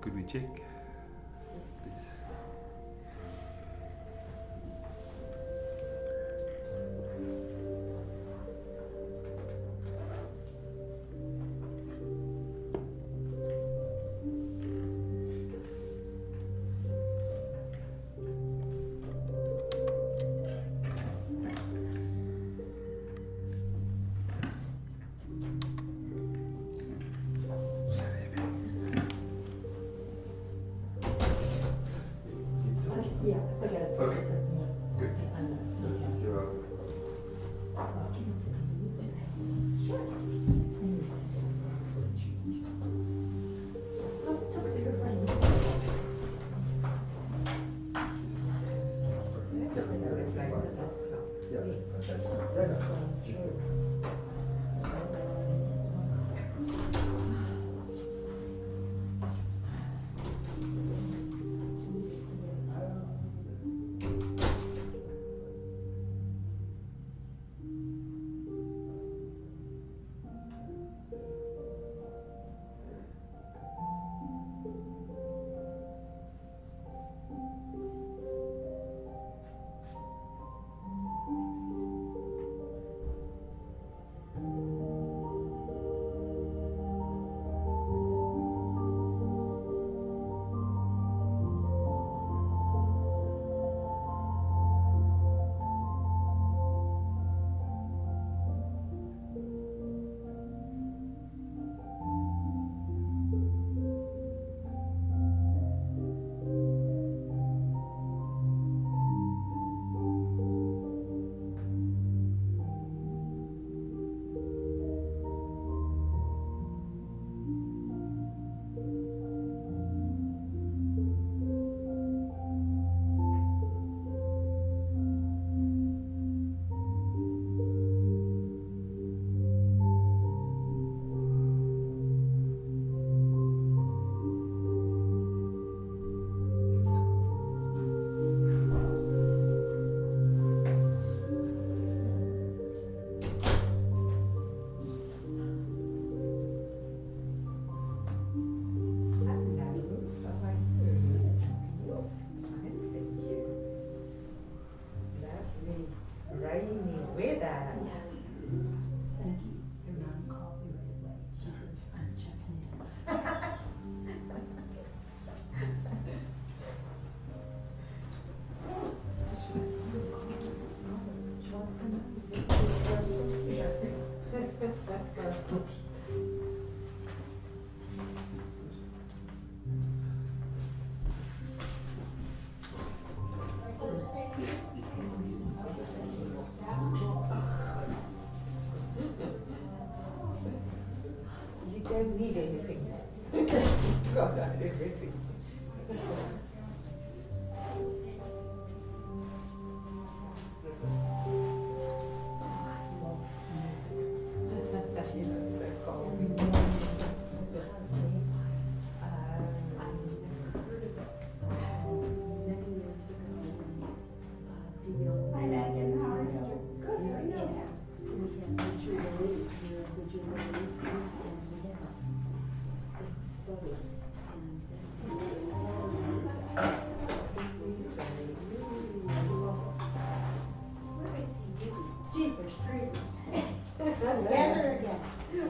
Could we check? Please. Yeah, forget it. Okay. It's a- Good. I know. Thank you. Sure. Oh, it's okay, you're fine. Rainy weather. Yes. Thank you. Your mom called me right away. She says, I'm checking in. You don't need anything. God, everything. You know, so calming. Hi, Megan. How are you? Good. How are you? Jeepers creepers. Together again.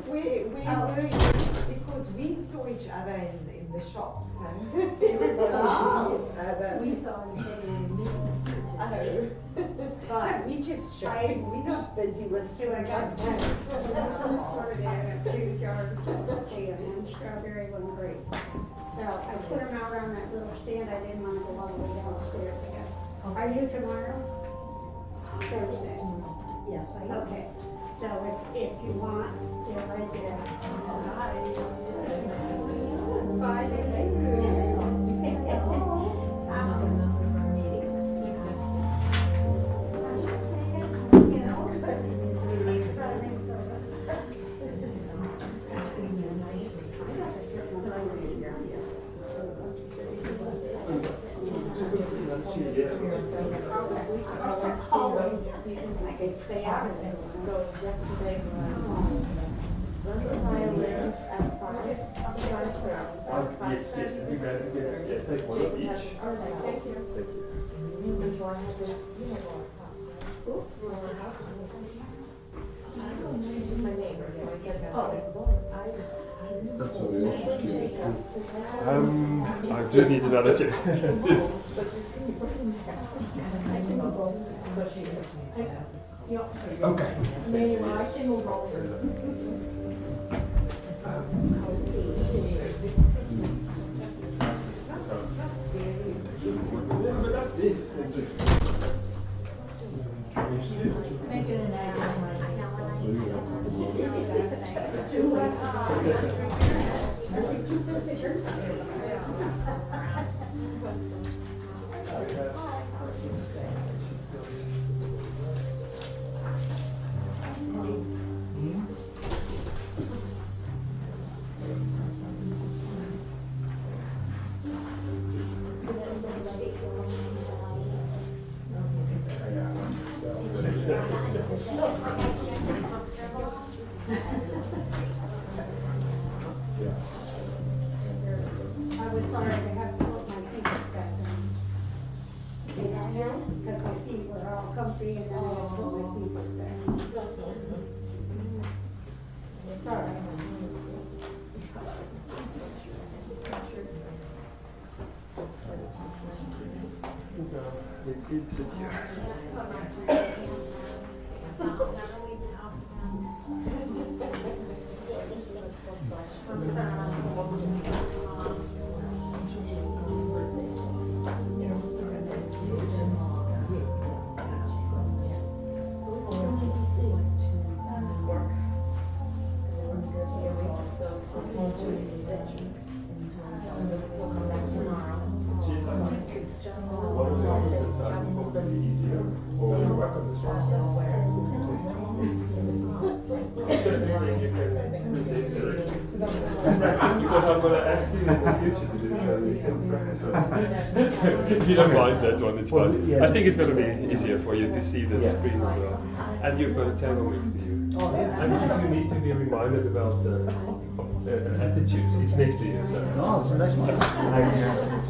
We Oh. knew you because we saw each other in the shops and everybody Oh. sees each other. We saw each other in Minnesota I today. know. But We just shopping, we're not busy with So I things got like that. Saturday, I got 2 jars of tea and one strawberry, one grape. So I put them out on that little stand. I didn't want to go all the way downstairs again. Are you tomorrow? Thursday. Yes, I am. Okay. So if you want, they're right there. Fine, thank you. I could stay out of it. So yesterday was learn the violin at 5. Yes, yes, I think take one of each. Okay, thank you. Thank you. And so I had to, you know, she's my neighbor, so I said, oh, That's what we also skip. I do need another chair. so she just needs that. Okay. Meanwhile, I can move over. I was sorry to have to put my feet back down. Because my feet were all comfy and then I had to put my feet back. Sorry. It's it here. One of the opposite sides is probably easier, or you work on this one. Certainly think you can present the rest. Because I'm going to ask you in the future to do so we can practice on. So if you don't mind that one, it's Well, fine. yeah. I think it's going to be easier for you to see the screen as well. And you've got a table next to you. And if you need to be reminded about the attitudes, it's next to you. So. Oh, this is excellent.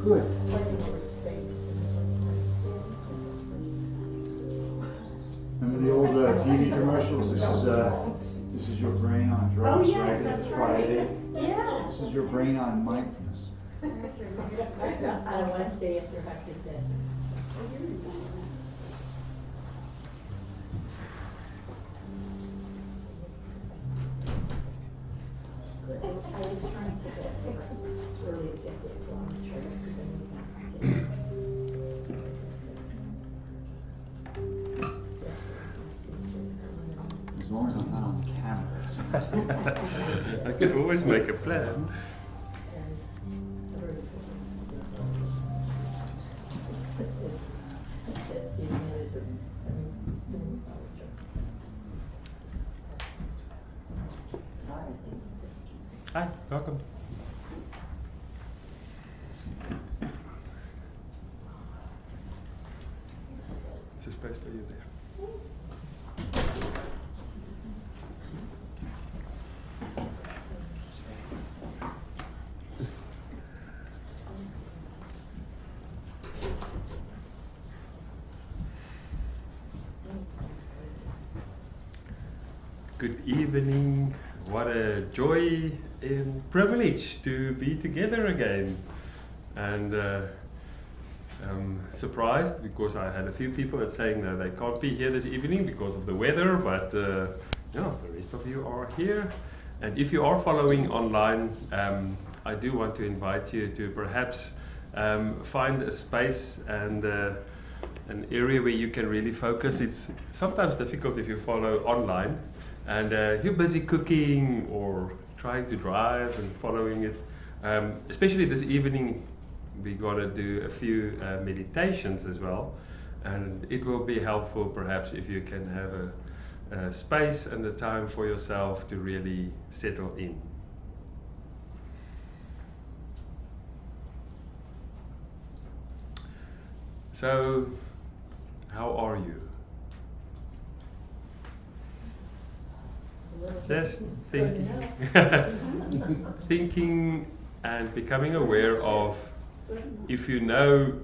Good. Remember the old TV commercials? This is your brain on drugs, yes, right? that's It's right. Friday. Yeah. This is your brain on mindfulness. On Wednesday after hectic day. I was trying to get really addicted to on the chair because then you can't see. As long as I'm not on the camera. I could always make a plan. Hi, welcome. There's a space for you there. Good evening. What a joy and privilege to be together again. And I'm surprised because I had a few people that saying that they can't be here this evening because of the weather, but yeah, the rest of you are here. And if you are following online, I do want to invite you to perhaps find a space and an area where you can really focus. It's sometimes difficult if you follow online and you're busy cooking or trying to drive and following it. Especially this evening, we're going to do a few meditations as well, and it will be helpful perhaps if you can have a space and a time for yourself to really settle in. So, how are you? Just thinking, thinking and becoming aware of if you know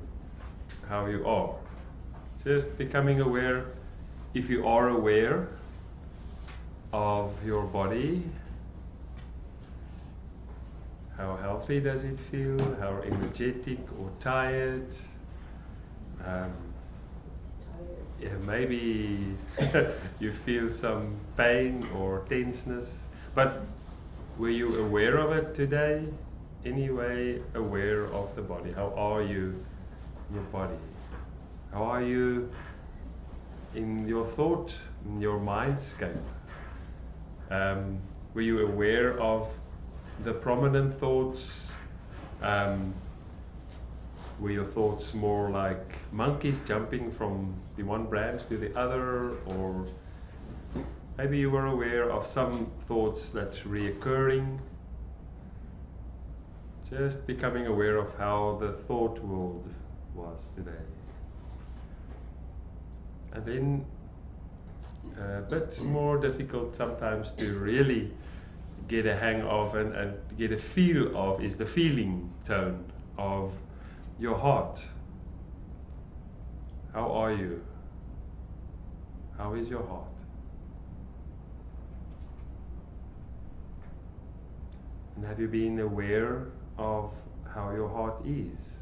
how you are. Just becoming aware if you are aware of your body. How healthy does it feel? How energetic or tired? Yeah, maybe you feel some pain or tenseness, but were you aware of it today? Anyway, aware of the body. How are you in your body? How are you in your thought, in your mindscape? Were you aware of the prominent thoughts? Were your thoughts more like monkeys jumping from the one branch to the other, or maybe you were aware of some thoughts that's reoccurring? Just becoming aware of how the thought world was today. And then a bit more difficult sometimes to really get a hang of and get a feel of is the feeling tone of your heart. How are you? How is your heart? And have you been aware of how your heart is?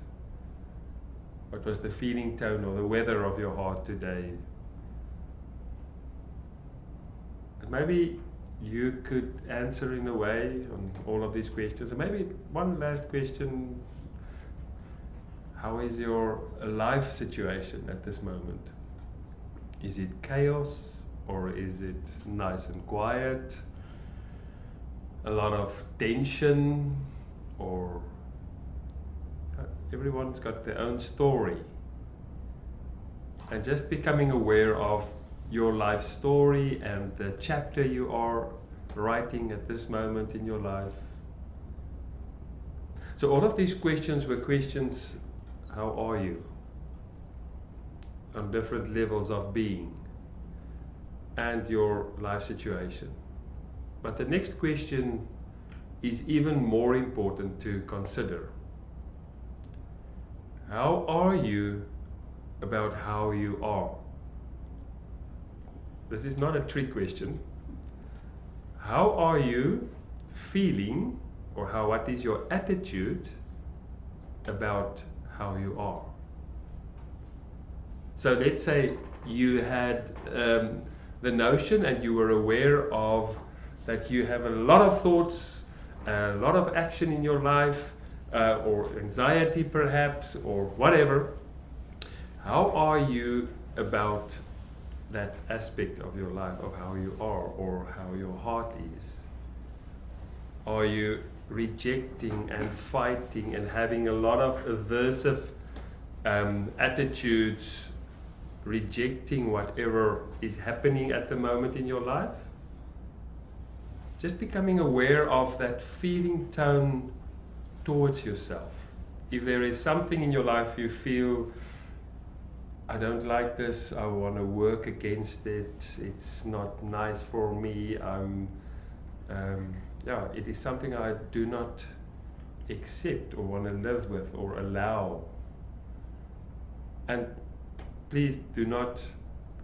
What was the feeling tone or the weather of your heart today? And maybe you could answer in a way on all of these questions. And maybe one last question. How is your life situation at this moment? Is it chaos or is it nice and quiet? A lot of tension, or everyone's got their own story. And just becoming aware of your life story and the chapter you are writing at this moment in your life. So all of these questions were questions. How are you? On different levels of being and your life situation. But the next question is even more important to consider. How are you about how you are? This is not a trick question. How are you feeling, or what is your attitude about how you are? So let's say you had the notion and you were aware of that you have a lot of thoughts, a lot of action in your life, or anxiety perhaps, or whatever. How are you about that aspect of your life, of how you are or how your heart is? Are you rejecting and fighting and having a lot of aversive attitudes, rejecting whatever is happening at the moment in your life? Just becoming aware of that feeling tone towards yourself. If there is something in your life you feel, I don't like this, I want to work against it, it's not nice for me, it is something I do not accept or want to live with or allow. And please do not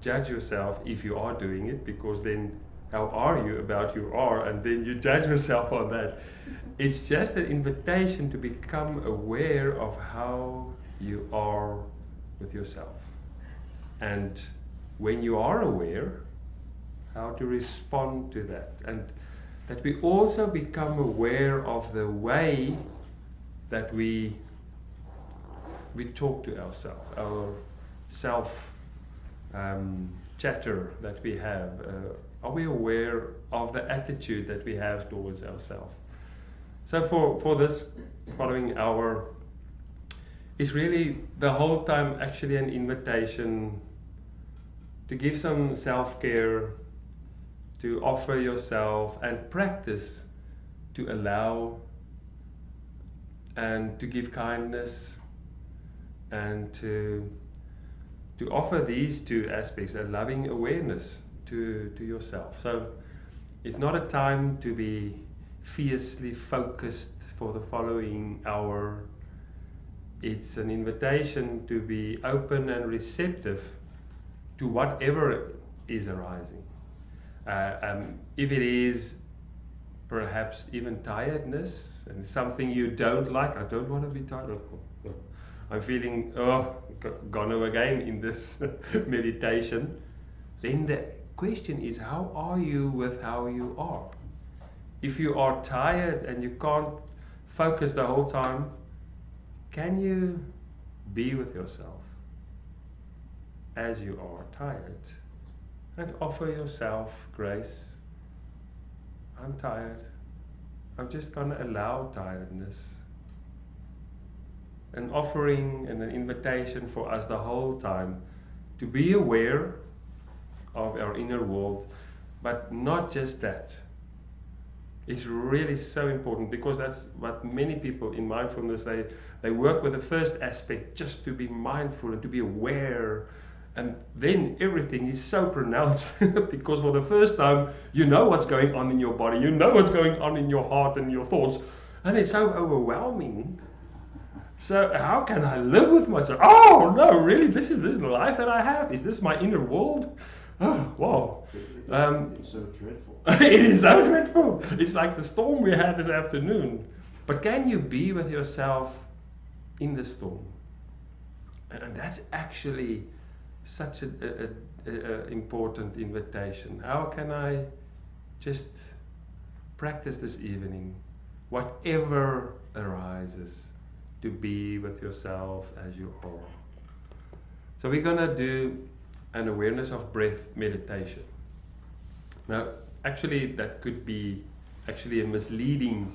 judge yourself if you are doing it, because then how are you about you are, and then you judge yourself on that. It's just an invitation to become aware of how you are with yourself. And when you are aware, how to respond to that. And that we also become aware of the way that we talk to ourselves, our self chatter that we have. Are we aware of the attitude that we have towards ourselves? So for this following hour is really the whole time actually an invitation to give some self-care, to offer yourself and practice to allow and to give kindness and to offer these two aspects, a loving awareness to yourself. So It's not a time to be fiercely focused for the following hour. It's an invitation to be open and receptive to whatever is arising. If it is perhaps even tiredness and something you don't like, I don't want to be tired. I'm feeling gone again in this meditation. Then the question is, how are you with how you are? If you are tired and you can't focus the whole time, can you be with yourself as you are tired and offer yourself grace? I'm tired. I'm just going to allow tiredness. An offering and an invitation for us the whole time to be aware of our inner world, but not just that. It's really so important, because that's what many people in mindfulness, they work with the first aspect, just to be mindful and to be aware, and then everything is so pronounced because for the first time you know what's going on in your body, you know what's going on in your heart and your thoughts, and it's so overwhelming. So how can I live with myself? Oh no, really, this is the life that I have? Is this my inner world? Oh wow. It's so dreadful. It is so dreadful. It's like the storm we had this afternoon. But can you be with yourself in the storm? And that's actually such an important invitation. How can I just practice this evening, whatever arises, to be with yourself as you are? So we're going to do an awareness of breath meditation. Now, actually, that could be actually a misleading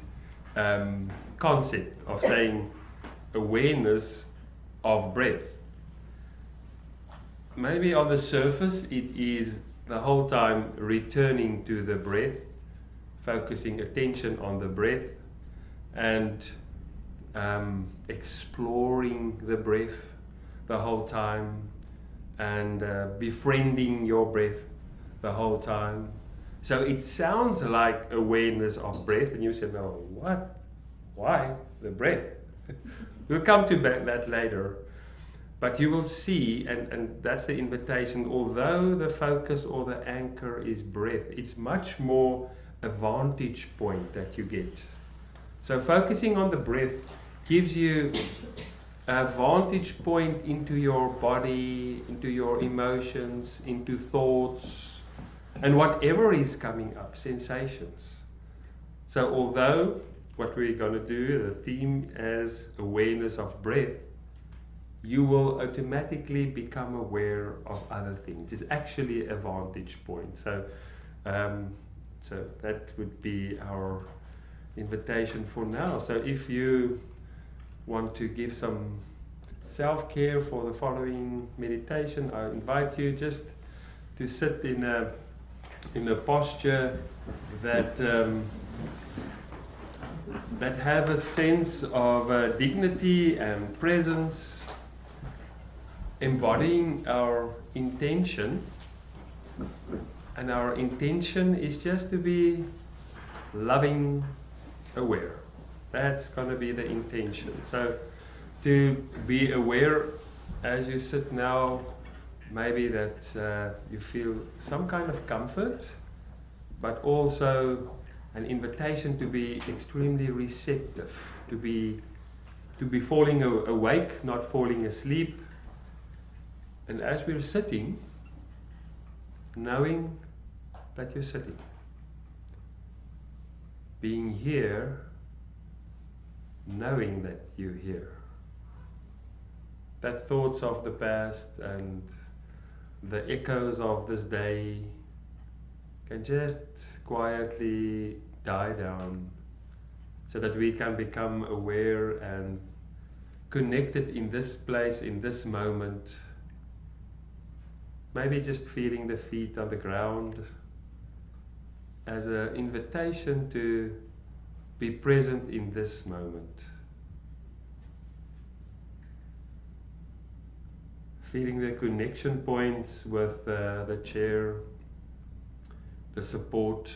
concept of saying awareness of breath. Maybe on the surface it is the whole time returning to the breath, focusing attention on the breath, and exploring the breath the whole time, and befriending your breath the whole time. So it sounds like awareness of breath, and you say, no, what? Why the breath? We'll come to that later. But you will see, and that's the invitation, although the focus or the anchor is breath, it's much more a vantage point that you get. So focusing on the breath gives you a vantage point into your body, into your emotions, into thoughts, and whatever is coming up, sensations. So although what we're going to do, the theme as awareness of breath, you will automatically become aware of other things. It's actually a vantage point. So that would be our invitation for now. So if you want to give some self-care for the following meditation, I invite you just to sit in a posture that have a sense of dignity and presence, embodying our intention. And our intention is just to be loving, aware. That's going to be the intention. So to be aware as you sit now, maybe that you feel some kind of comfort, but also an invitation to be extremely receptive, to be falling awake, not falling asleep. And as we're sitting, knowing that you're sitting, being here, knowing that you're here, that thoughts of the past and the echoes of this day can just quietly die down, so that we can become aware and connected in this place, in this moment. Maybe just feeling the feet on the ground as an invitation to be present in this moment. Feeling the connection points with the chair, the support,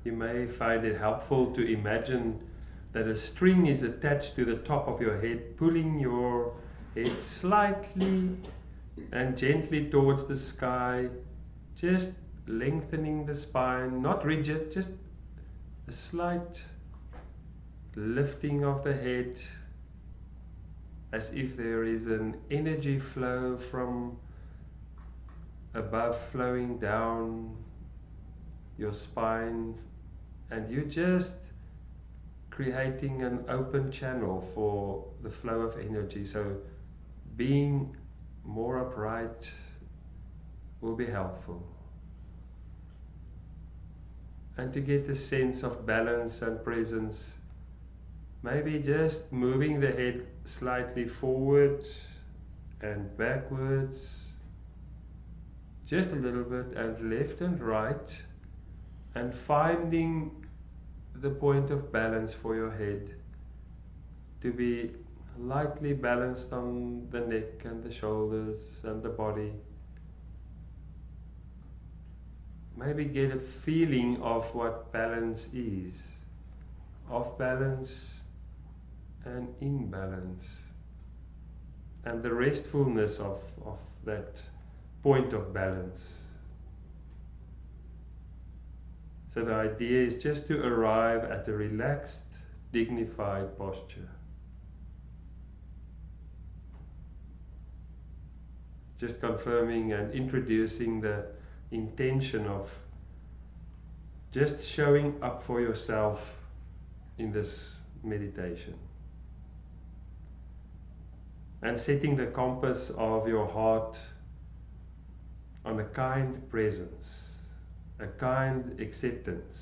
you may find it helpful to imagine that a string is attached to the top of your head, pulling your head slightly and gently towards the sky, just lengthening the spine, not rigid, just a slight lifting of the head, as if there is an energy flow from above flowing down your spine, and you just creating an open channel for the flow of energy. So being more upright will be helpful. And to get a sense of balance and presence, maybe just moving the head slightly forward and backwards, just a little bit, and left and right, and finding the point of balance for your head to be lightly balanced on the neck and the shoulders and the body. Maybe get a feeling of what balance is, off balance and in balance, and the restfulness of that point of balance. So the idea is just to arrive at a relaxed, dignified posture. Just confirming and introducing the intention of just showing up for yourself in this meditation. And setting the compass of your heart on a kind presence, a kind acceptance.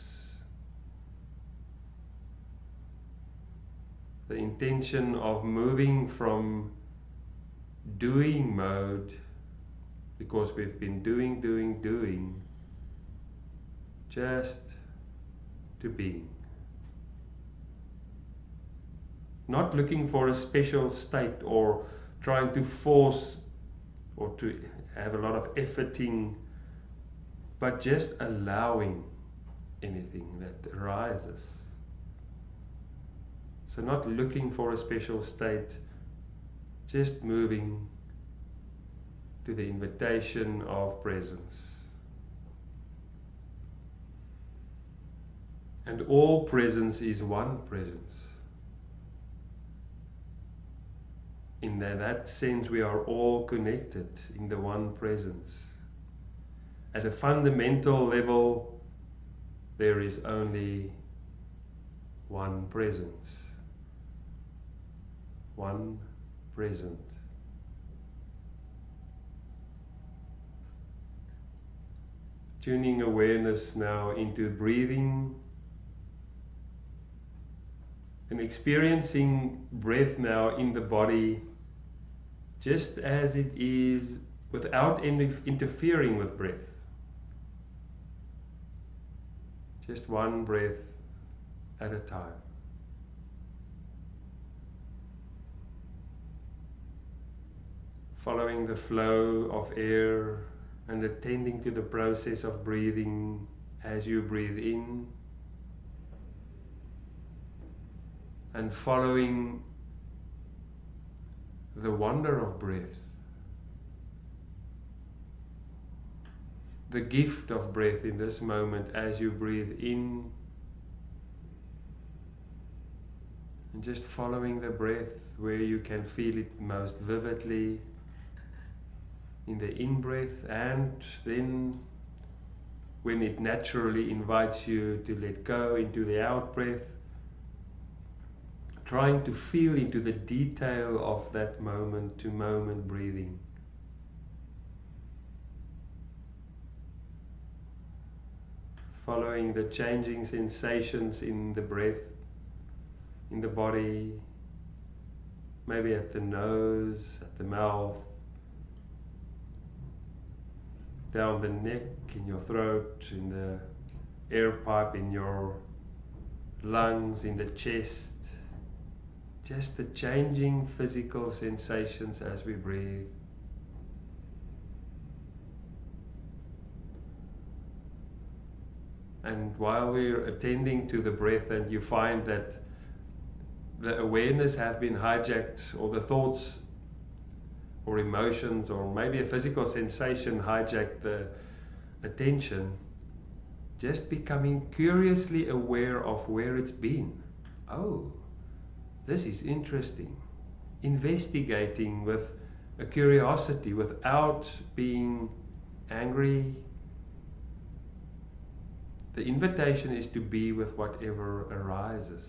The intention of moving from doing mode, because we've been doing, just to being. Not looking for a special state or trying to force or to have a lot of efforting, but just allowing anything that arises. So not looking for a special state, just moving to the invitation of presence. And all presence is one presence. In that sense, we are all connected in the one presence. At a fundamental level, there is only one presence, one present. Tuning awareness now into breathing and experiencing breath now in the body just as it is, without interfering with breath. Just one breath at a time. Following the flow of air and attending to the process of breathing as you breathe in, and following the wonder of breath, the gift of breath in this moment as you breathe in, and just following the breath where you can feel it most vividly in the in-breath, and then when it naturally invites you to let go into the out-breath, trying to feel into the detail of that moment-to-moment breathing. Following the changing sensations in the breath, in the body, maybe at the nose, at the mouth, down the neck, in your throat, in the air pipe, in your lungs, in the chest. Just the changing physical sensations as we breathe. And while we're attending to the breath and you find that the awareness have been hijacked, or the thoughts or emotions or maybe a physical sensation hijack the attention, just becoming curiously aware of where it's been. Oh, this is interesting. Investigating with a curiosity without being angry. The invitation is to be with whatever arises.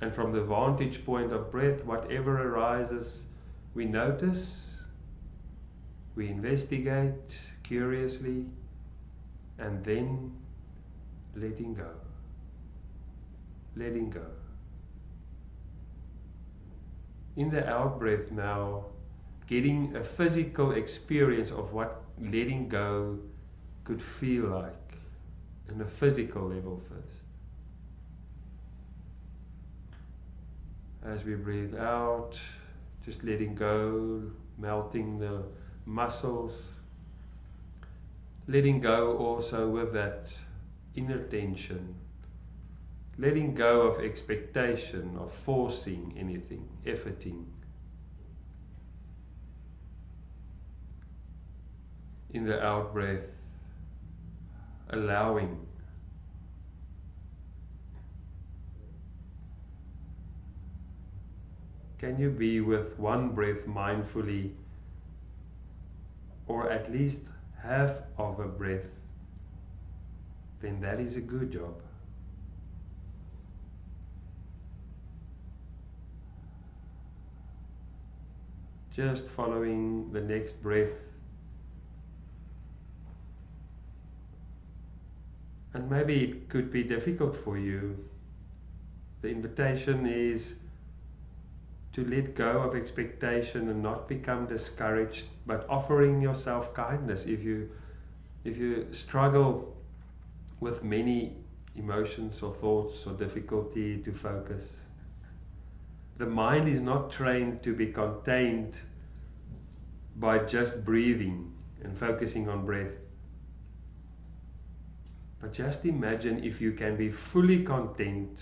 And from the vantage point of breath, whatever arises, we notice, we investigate curiously, and then letting go. Letting go. In the out breath now, getting a physical experience of what letting go could feel like on a physical level first. As we breathe out, just letting go, melting the muscles. Letting go also with that inner tension. Letting go of expectation, of forcing anything, efforting. In the out breath, allowing. Can you be with one breath mindfully, or at least half of a breath? Then that is a good job. Just following the next breath. And maybe it could be difficult for you. The invitation is to let go of expectation and not become discouraged, but offering yourself kindness. If you struggle with many emotions or thoughts or difficulty to focus, the mind is not trained to be contained by just breathing and focusing on breath. But just imagine if you can be fully content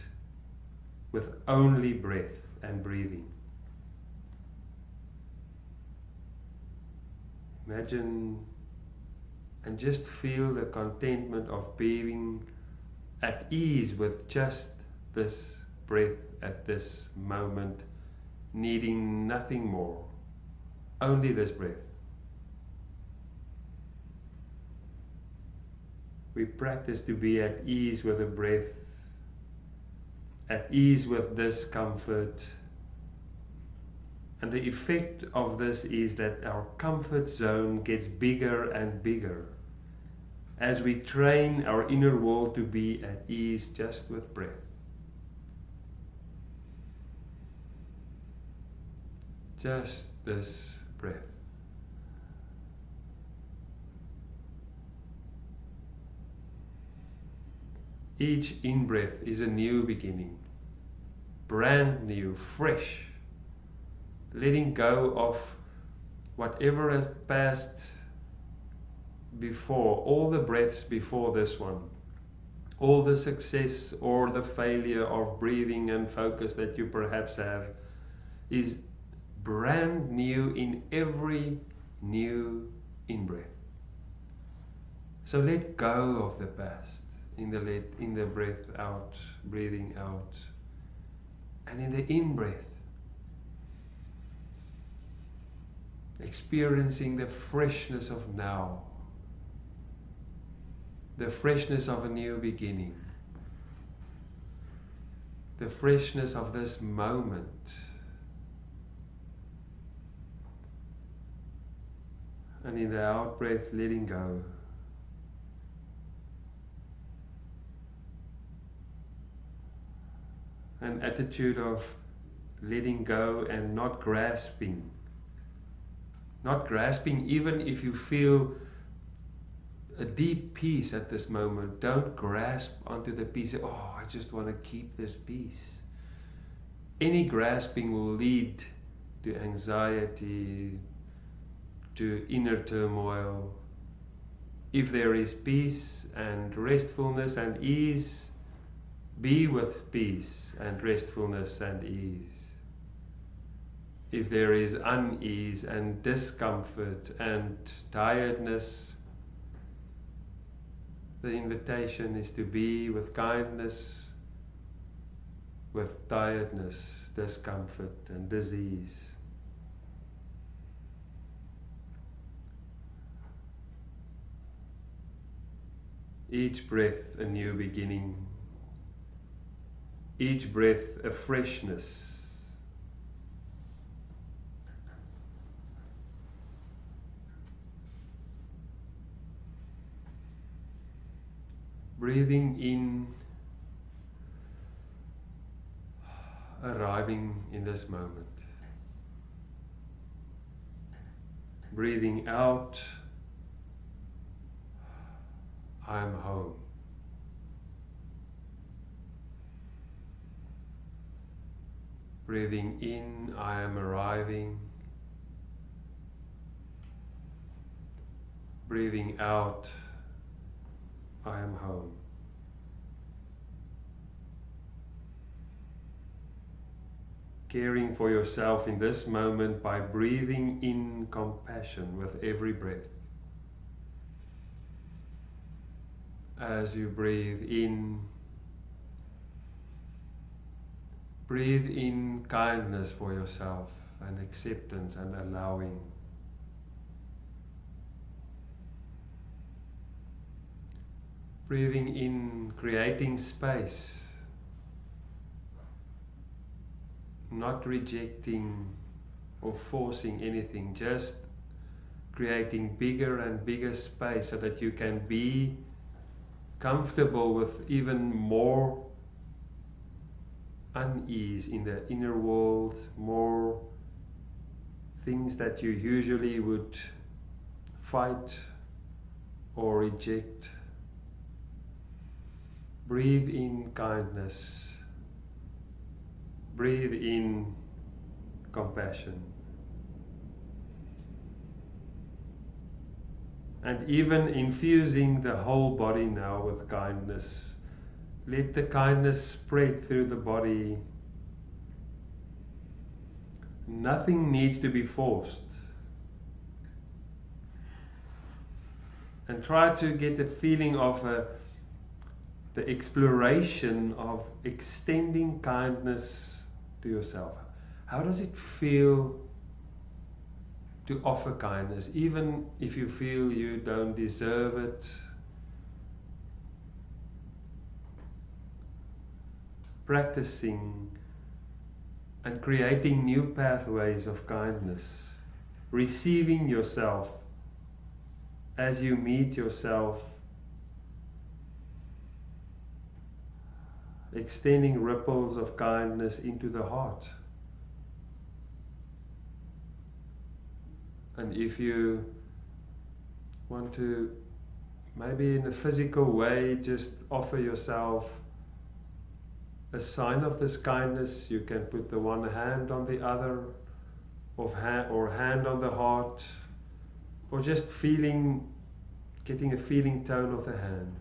with only breath and breathing. Imagine and just feel the contentment of being at ease with just this breath at this moment, needing nothing more, only this breath. We practice to be at ease with the breath, at ease with this comfort. And the effect of this is that our comfort zone gets bigger and bigger as we train our inner world to be at ease just with breath. Just this breath. Each in-breath is a new beginning, brand new, fresh. Letting go of whatever has passed before, all the breaths before this one, all the success or the failure of breathing and focus that you perhaps have is brand new in every new in-breath. So let go of the past in the breath out, breathing out, and in the in-breath, experiencing the freshness of now, the freshness of a new beginning, the freshness of this moment. And in the out breath, letting go. An attitude of letting go and not grasping. Not grasping even if you feel a deep peace at this moment. Don't grasp onto the peace. Oh, I just want to keep this peace. Any grasping will lead to anxiety, to inner turmoil. If there is peace and restfulness and ease, be with peace and restfulness and ease. If there is unease and discomfort and tiredness, the invitation is to be with kindness, with tiredness, discomfort and disease. Each breath a new beginning, each breath a freshness. Breathing in, arriving in this moment. Breathing out, I am home. Breathing in, I am arriving. Breathing out, I am home. Caring for yourself in this moment by breathing in compassion with every breath. As you breathe in kindness for yourself and acceptance and allowing. Breathing in, creating space, not rejecting or forcing anything, just creating bigger and bigger space so that you can be comfortable with even more unease in the inner world, more things that you usually would fight or reject. Breathe in kindness. Breathe in compassion. And even infusing the whole body now with kindness. Let the kindness spread through the body. Nothing needs to be forced. And try to get a feeling of the exploration of extending kindness to yourself. How does it feel to offer kindness, even if you feel you don't deserve it? Practicing and creating new pathways of kindness, receiving yourself as you meet yourself, extending ripples of kindness into the heart. And if you want to, maybe in a physical way, just offer yourself a sign of this kindness, you can put the one hand on the other, or hand on the heart, or just feeling, getting a feeling tone of the hand.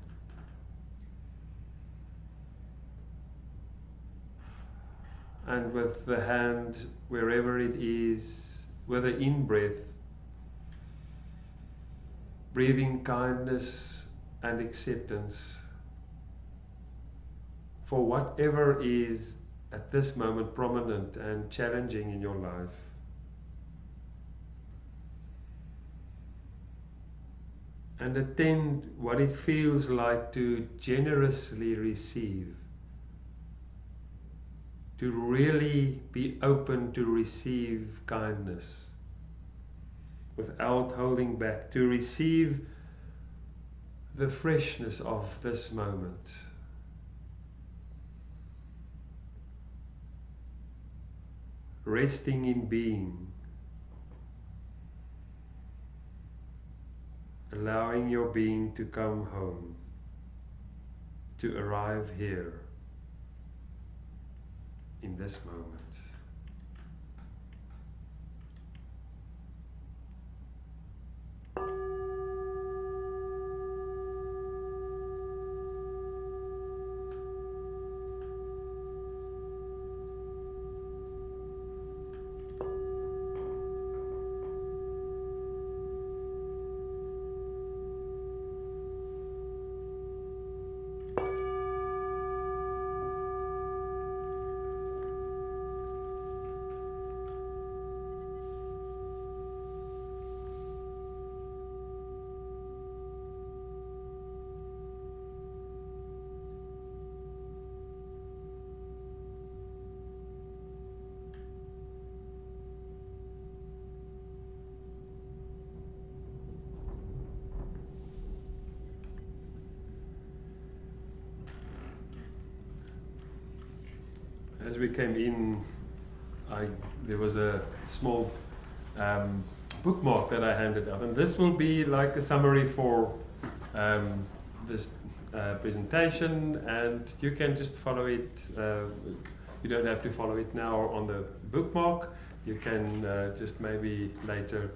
And with the hand, wherever it is, with the in-breath, breathing kindness and acceptance for whatever is at this moment prominent and challenging in your life. And attend what it feels like to generously receive, to really be open to receive kindness without holding back, to receive the freshness of this moment. Resting in being, allowing your being to come home, to arrive here in this moment. as we came in, there was a small bookmark that I handed out, and this will be like a summary for this presentation, and you can just follow it. You don't have to follow it now on the bookmark. You can just maybe later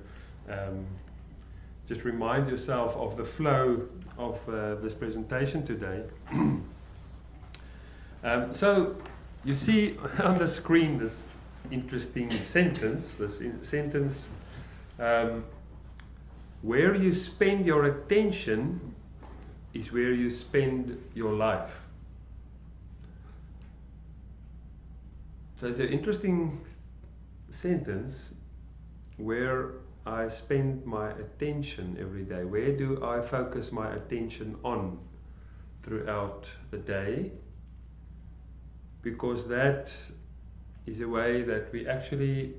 just remind yourself of the flow of this presentation today. So you see on the screen this interesting sentence, where you spend your attention is where you spend your life. So it's an interesting sentence, where I spend my attention every day. Where do I focus my attention on throughout the day? Because that is a way that we actually,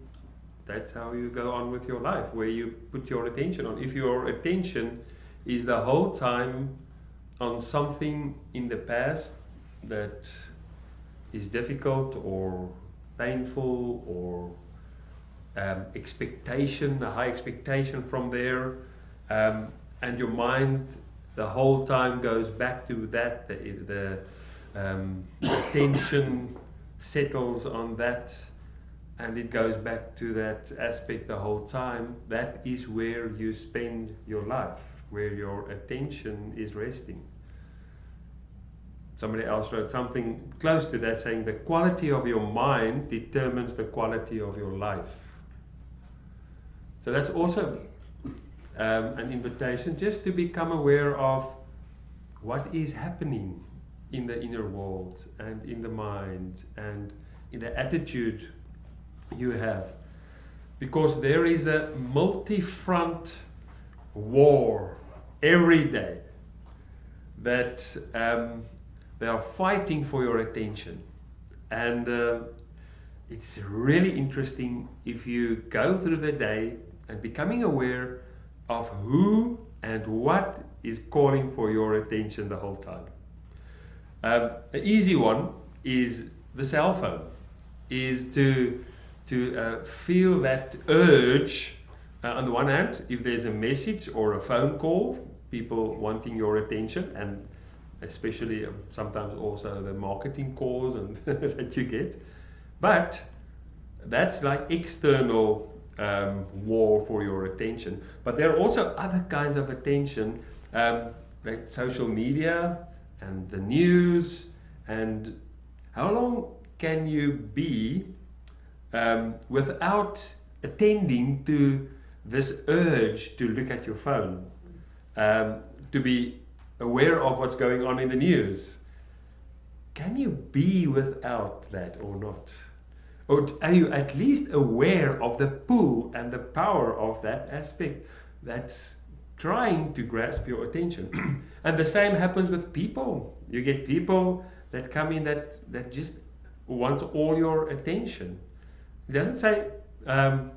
that's how you go on with your life, where you put your attention on. If your attention is the whole time on something in the past that is difficult or painful, or expectation, a high expectation from there, and your mind the whole time goes back to that, the attention settles on that, and it goes back to that aspect the whole time, that is where you spend your life, where your attention is resting. Somebody else wrote something close to that, saying the quality of your mind determines the quality of your life. So that's also an invitation just to become aware of what is happening in the inner world and in the mind and in the attitude you have. Because there is a multi-front war every day that they are fighting for your attention. And it's really interesting if you go through the day and becoming aware of who and what is calling for your attention the whole time. An easy one is the cell phone, is to feel that urge. On the one hand, if there's a message or a phone call, people wanting your attention, and especially sometimes also the marketing calls and that you get. But that's like external war for your attention. But there are also other kinds of attention, like social media and the news. And how long can you be without attending to this urge to look at your phone, to be aware of what's going on in the news? Can you be without that or not? Or are you at least aware of the pull and the power of that aspect that's trying to grasp your attention? And the same happens with people. You get people that come in that just want all your attention. It doesn't say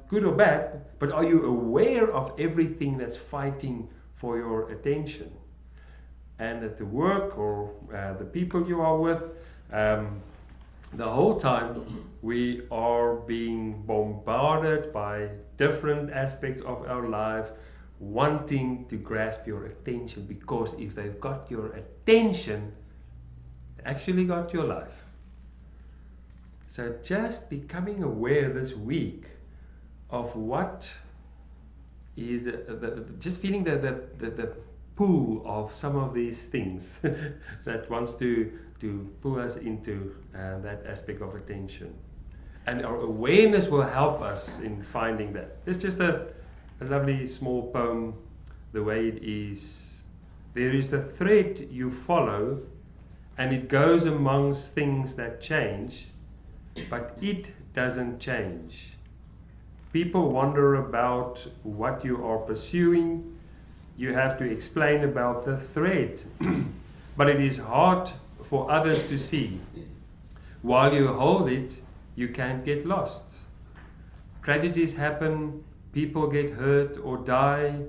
good or bad, but are you aware of everything that's fighting for your attention? And at the work or the people you are with, the whole time we are being bombarded by different aspects of our life wanting to grasp your attention, because if they've got your attention, they actually got your life. So just becoming aware this week of what is just feeling the pull of some of these things that wants to pull us into that aspect of attention. And our awareness will help us in finding that. It's just a lovely small poem, the way it is. There is the thread you follow, and it goes amongst things that change, but it doesn't change. People wonder about what you are pursuing. You have to explain about the thread, but it is hard for others to see. While you hold it, you can't get lost. Tragedies happen, people get hurt or die,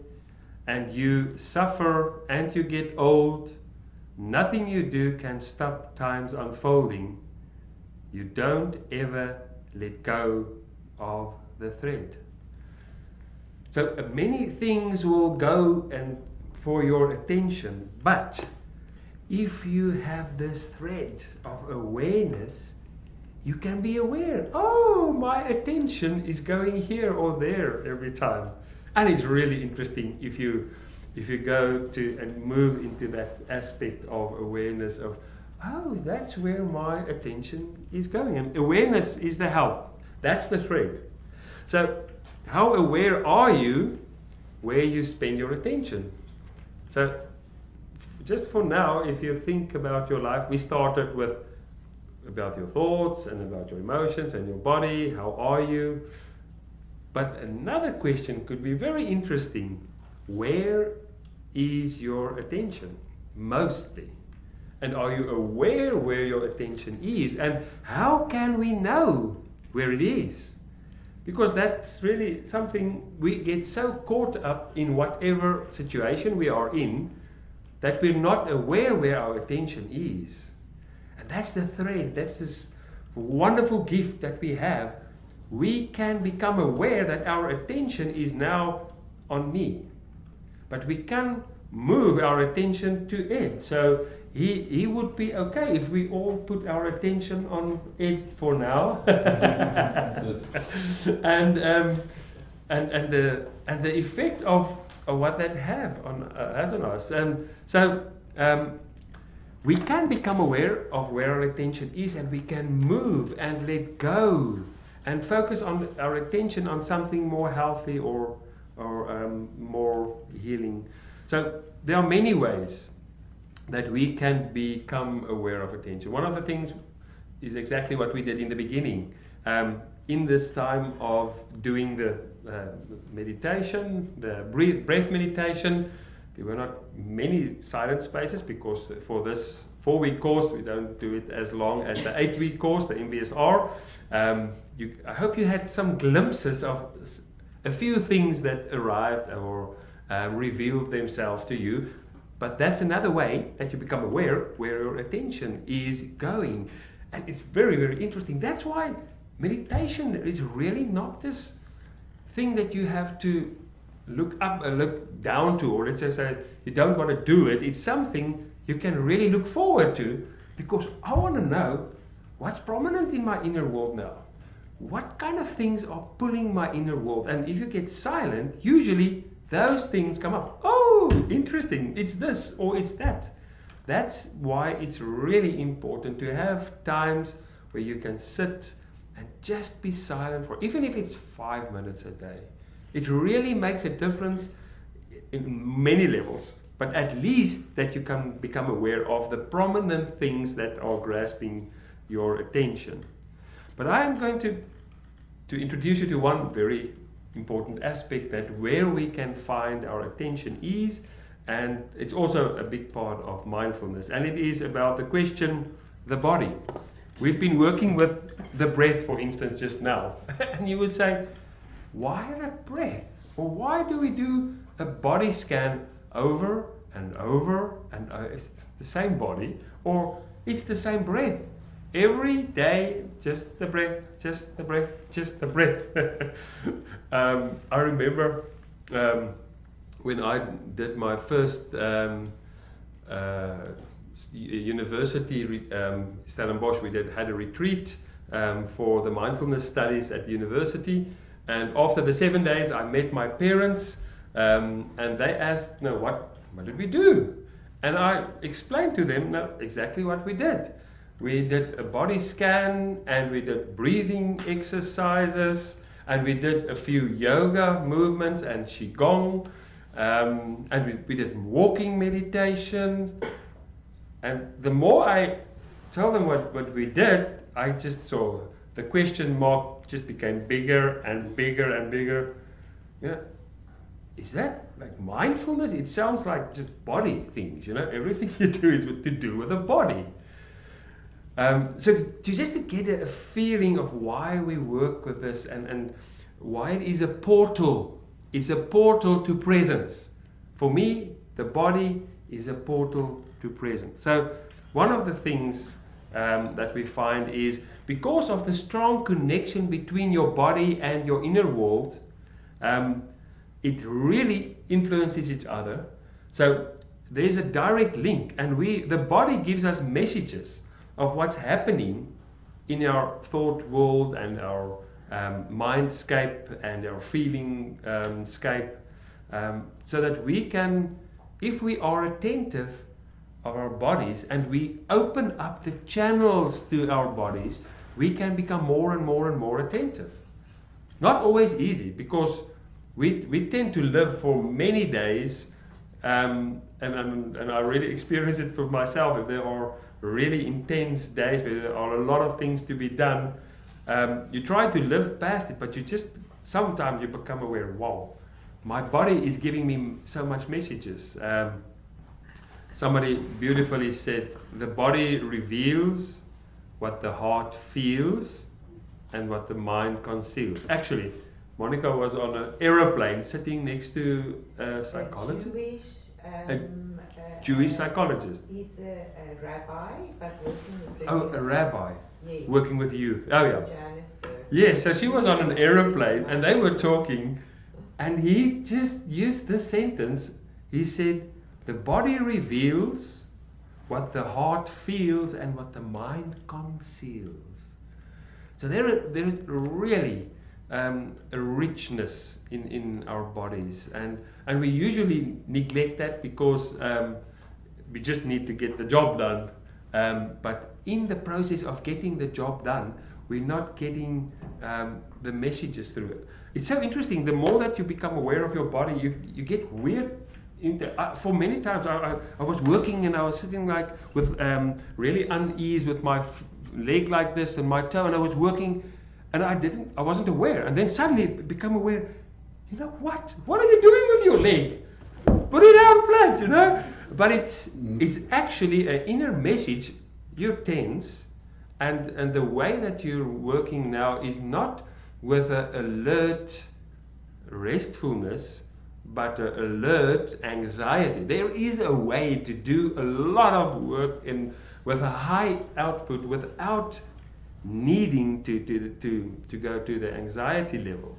and you suffer and you get old. Nothing you do can stop time's unfolding. you don't ever let go of the thread. So many things will go and for your attention, but if you have this thread of awareness, you can be aware, oh, my attention is going here or there every time. And it's really interesting if you go to and move into that aspect of awareness of, oh, that's where my attention is going. And awareness is the help. That's the thread. So how aware are you where you spend your attention? So just for now, if you think about your life, we started with about your thoughts and about your emotions and your body, how are you? But another question could be very interesting. Where is your attention mostly? And are you aware where your attention is? And how can we know where it is? Because that's really something, we get so caught up in whatever situation we are in that we're not aware where our attention is. And that's the thread, that's this wonderful gift that we have. We can become aware that our attention is now on me. But we can move our attention to Ed. So he would be okay if we all put our attention on Ed for now. and the effect of what that has on us. We can become aware of where our attention is, and we can move and let go and focus on our attention on something more healthy or more healing. So there are many ways that we can become aware of attention. One of the things is exactly what we did in the beginning. In this time of doing the meditation, the breath meditation, there were not many silent spaces because for this 4-week course, we don't do it as long as the 8-week course, the MBSR. I hope you had some glimpses of a few things that arrived or revealed themselves to you. But that's another way that you become aware where your attention is going. And it's very, very interesting. That's why meditation is really not this thing that you have to look up and look down to, or let's just say you don't want to do it. It's something you can really look forward to, because I want to know what's prominent in my inner world now. What kind of things are pulling my inner world? And if you get silent, usually those things come up. Oh, interesting, it's this or it's that. That's why it's really important to have times where you can sit and just be silent for, even if it's 5 minutes a day. It really makes a difference in many levels, but at least that you can become aware of the prominent things that are grasping your attention. But I am going to introduce you to one very important aspect, that where we can find our attention is, and it's also a big part of mindfulness, and it is about the question, the body. We've been working with the breath, for instance, just now, and you would say, why the breath? Or why do we do a body scan over and over and it's the same body, or it's the same breath? Every day, just the breath, just the breath, just the breath. I remember when I did my first university, Stellenbosch, we had a retreat for the mindfulness studies at the university. And after the 7 days, I met my parents, and they asked, "No, what did we do?" And I explained to them, "No, exactly what we did. We did a body scan, and we did breathing exercises, and we did a few yoga movements and qigong, and we did walking meditations." And the more I tell them what we did, I just saw the question mark just became bigger and bigger and bigger. Yeah, is that like mindfulness? It sounds like just body things, everything you do is to do with the body. So to get a feeling of why we work with this and why it is a portal. It's a portal to presence. For me, the body is a portal to presence. So one of the things that we find is because of the strong connection between your body and your inner world, it really influences each other. So there's a direct link, and the body gives us messages of what's happening in our thought world and our mindscape and our feeling scape, so that we can, if we are attentive of our bodies and we open up the channels to our bodies, we can become more and more and more attentive. Not always easy, because we tend to live for many days, and I really experience it for myself. If there are really intense days where there are a lot of things to be done, you try to live past it, but sometimes you become aware, wow, my body is giving me so much messages. Somebody beautifully said, the body reveals what the heart feels and what the mind conceals. Actually, Monica was on an aeroplane sitting next to a psychologist. Jewish psychologist. He's a rabbi, but working with a rabbi. Yes. Working with youth. Oh yeah. Johannesburg. Yeah, so she was on an aeroplane and they were talking, and he just used this sentence. He said, the body reveals what the heart feels and what the mind conceals. So there is really a richness in our bodies, and we usually neglect that because we just need to get the job done. But in the process of getting the job done, we're not getting the messages through it. It's so interesting. The more that you become aware of your body, you get weird. For many times, I was working and I was sitting like with really unease with my leg like this and my toe, and I was working, and I wasn't aware. And then suddenly become aware. You know what? What are you doing with your leg? Put it out flat, you know. But it's actually an inner message. You're tense, and the way that you're working now is not with an alert restfulness, but an alert anxiety. There is a way to do a lot of work with a high output without needing to go to the anxiety level.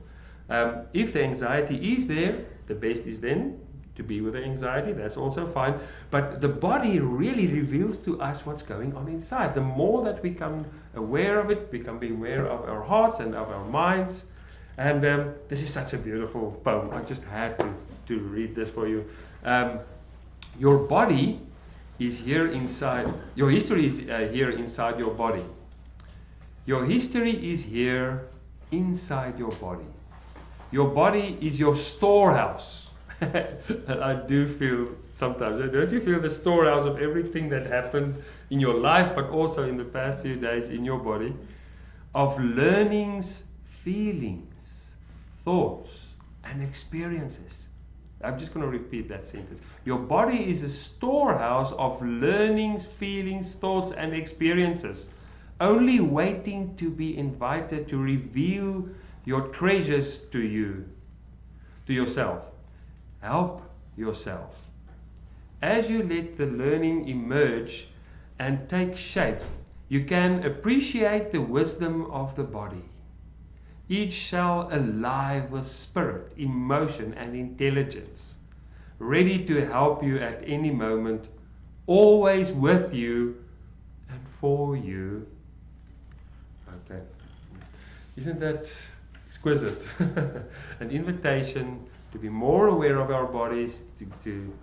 If the anxiety is there, the best is then to be with the anxiety. That's also fine. But the body really reveals to us what's going on inside. The more that we become aware of it, become aware of our hearts and of our minds. And this is such a beautiful poem. I just had to read this for you. Your body is here inside. Your history is here inside your body. Your history is here inside your body. Your body is your storehouse. And I do feel sometimes, don't you feel the storehouse of everything that happened in your life, but also in the past few days in your body, of learnings, feelings, thoughts, and experiences. I'm just going to repeat that sentence. Your body is a storehouse of learnings, feelings, thoughts, and experiences, only waiting to be invited to reveal your treasures to yourself. Help yourself. As you let the learning emerge and take shape, you can appreciate the wisdom of the body. Each cell alive with spirit, emotion, and intelligence, ready to help you at any moment, always with you and for you. Okay. Isn't that exquisite? An invitation to be more aware of our bodies, to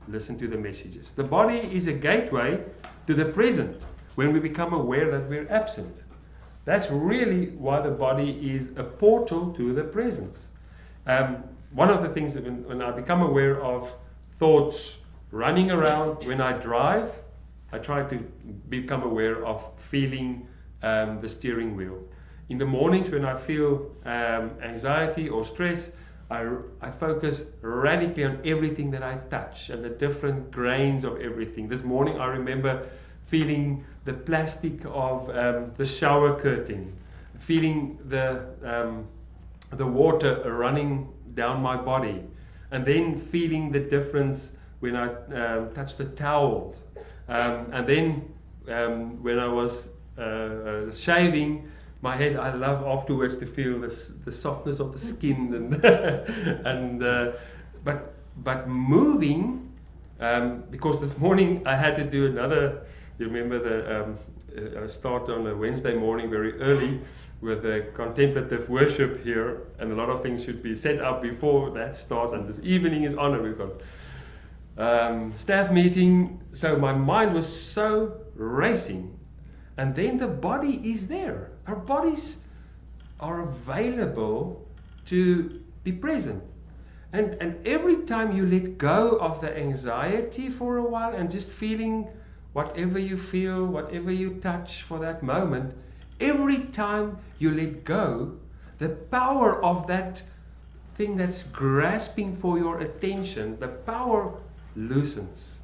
listen to the messages. The body is a gateway to the present when we become aware that we're absent. That's really why the body is a portal to the present. One of the things that when I become aware of thoughts running around when I drive, I try to become aware of feeling the steering wheel. In the mornings when I feel anxiety or stress, I focus radically on everything that I touch and the different grains of everything. This morning I remember feeling the plastic of the shower curtain, feeling the water running down my body, and then feeling the difference when I touch the towels, and then when I was shaving my head, I love afterwards to feel the softness of the skin and but moving, because this morning I had to do another. You remember I start on a Wednesday morning very early with a contemplative worship here, and a lot of things should be set up before that starts. And this evening is on, and we've got staff meeting. So my mind was so racing, and then the body is there. Our bodies are available to be present. And every time you let go of the anxiety for a while and just feeling whatever you feel, whatever you touch for that moment, every time you let go, the power of that thing that's grasping for your attention, the power loosens.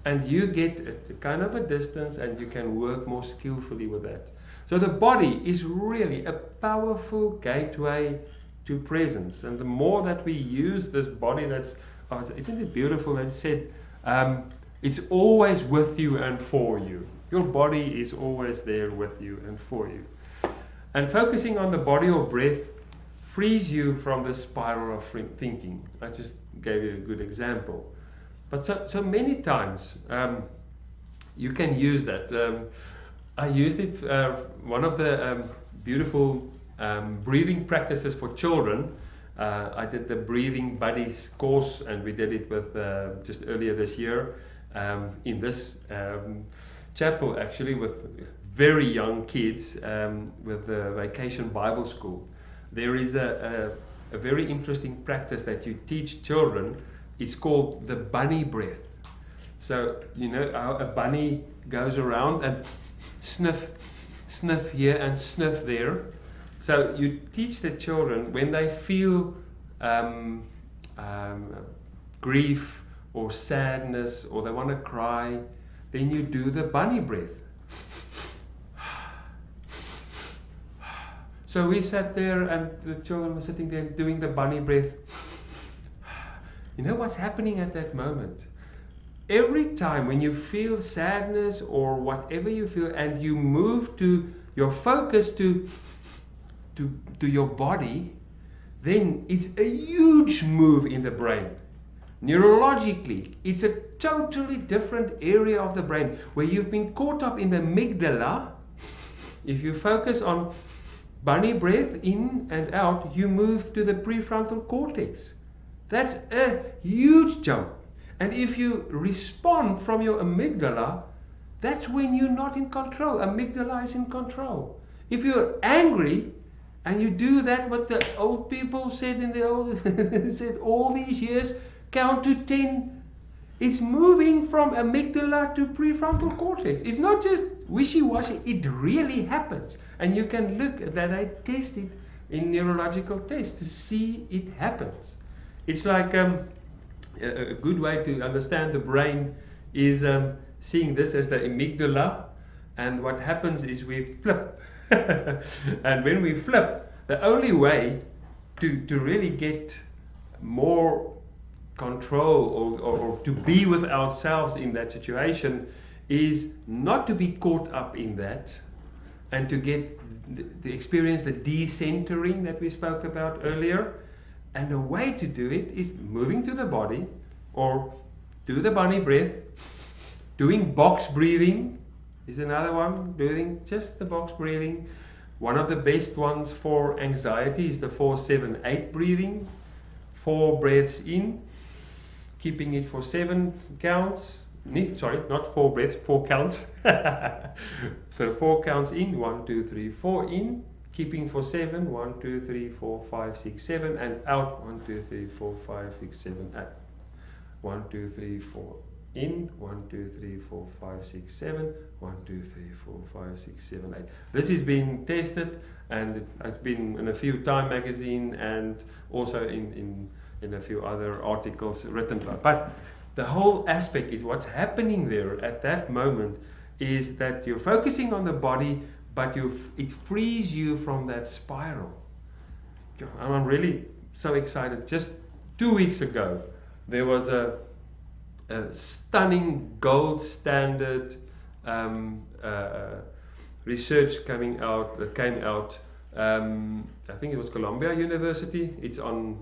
And you get a kind of a distance, and you can work more skillfully with that. So the body is really a powerful gateway to presence. And the more that we use this body, isn't it beautiful that it said, it's always with you and for you. Your body is always there with you and for you. And focusing on the body or breath frees you from the spiral of thinking. I just gave you a good example. But so many times you can use that. I used it, one of the beautiful breathing practices for children. I did the Breathing Buddies course, and we did it with just earlier this year in this chapel, actually, with very young kids with the Vacation Bible School. There is a very interesting practice that you teach children. It's called the bunny breath. So, you know how a bunny goes around and sniff here and sniff there. So you teach the children, when they feel grief or sadness, or they want to cry, then you do the bunny breath. So we sat there, and the children were sitting there doing the bunny breath. You know what's happening at that moment? Every time when you feel sadness or whatever you feel, and you move to your focus to your body, then it's a huge move in the brain. Neurologically, it's a totally different area of the brain where you've been caught up in the amygdala. If you focus on bunny breath in and out, you move to the prefrontal cortex. That's a huge jump. And if you respond from your amygdala, that's when you're not in control. Amygdala is in control. If you're angry and you do that, what the old people said in the old said all these years, count to 10. It's moving from amygdala to prefrontal cortex. It's not just wishy-washy. It really happens. And you can look at that. I test it in neurological tests to see it happens. It's like a good way to understand the brain is seeing this as the amygdala, and what happens is we flip. And when we flip, the only way to really get more control or to be with ourselves in that situation is not to be caught up in that, and to get to experience the decentering that we spoke about earlier. And the way to do it is moving to the body, or do the bunny breath. Doing box breathing is another one, doing just the box breathing. One of the best ones for anxiety is the 4-7-8 breathing. 4 breaths in, keeping it for 7 counts. Not 4 breaths, 4 counts. So 4 counts in, 1, 2, 3, 4 in. Keeping for 7, 1, 2, 3, 4, 5, 6, 7, and out, 1, 2, 3, 4, 5, 6, 7, out. 1, 2, 3, 4 in, 1, 2, 3, 4, 5, 6, 7, 1, 2, 3, 4, 5, 6, 7, 8. This is being tested, and it's been in a few Time magazine and also in a few other articles written about. But the whole aspect is what's happening there at that moment is that you're focusing on the body, but it frees you from that spiral. I'm really so excited. Just 2 weeks ago, there was a stunning gold standard research came out. I think it was Columbia University. It's on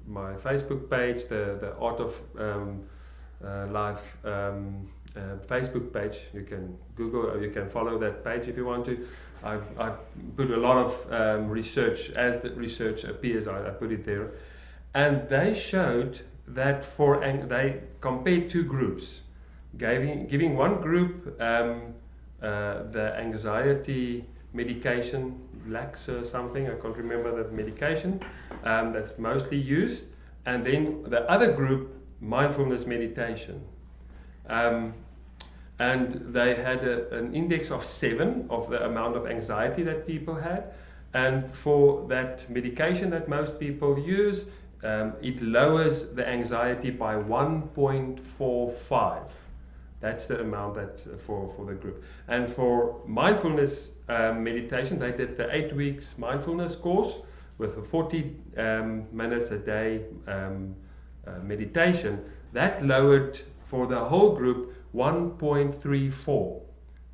my Facebook page, the Art of Life Facebook page. You can Google or you can follow that page if you want to. I've put a lot of research, as the research appears, I put it there. And they showed that they compared two groups, giving one group the anxiety medication, Lax or something, I can't remember the medication that's mostly used, and then the other group, mindfulness meditation. And they had an index of 7 of the amount of anxiety that people had, and for that medication that most people use, it lowers the anxiety by 1.45. That's the amount that for the group. And for mindfulness meditation, they did the 8 weeks mindfulness course with a 40 minutes a day meditation. That lowered for the whole group 1.34.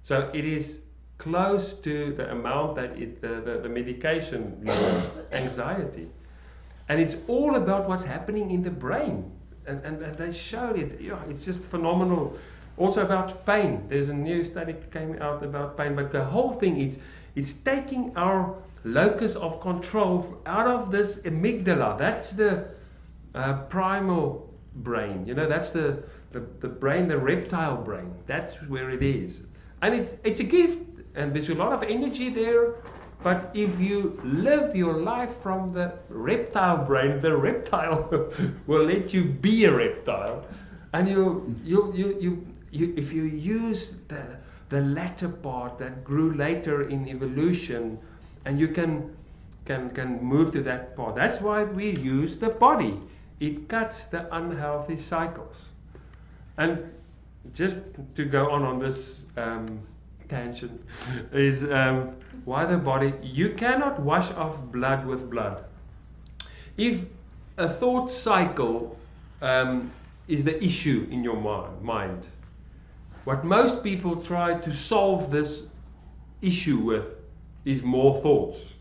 So it is close to the amount that the medication lowers anxiety. And it's all about what's happening in the brain. And they showed it. Yeah, it's just phenomenal. Also about pain. There's a new study came out about pain. But the whole thing is, it's taking our locus of control out of this amygdala. That's the primal brain. You know, that's the brain, the reptile brain. That's where it is. And it's a gift. And there's a lot of energy there. But if you live your life from the reptile brain, the reptile will let you be a reptile. And if you use the latter part that grew later in evolution, and you can move to that part. That's why we use the body. It cuts the unhealthy cycles. And just to go on this tangent is why the body. You cannot wash off blood with blood. If a thought cycle is the issue in your mind, what most people try to solve this issue with is more thoughts.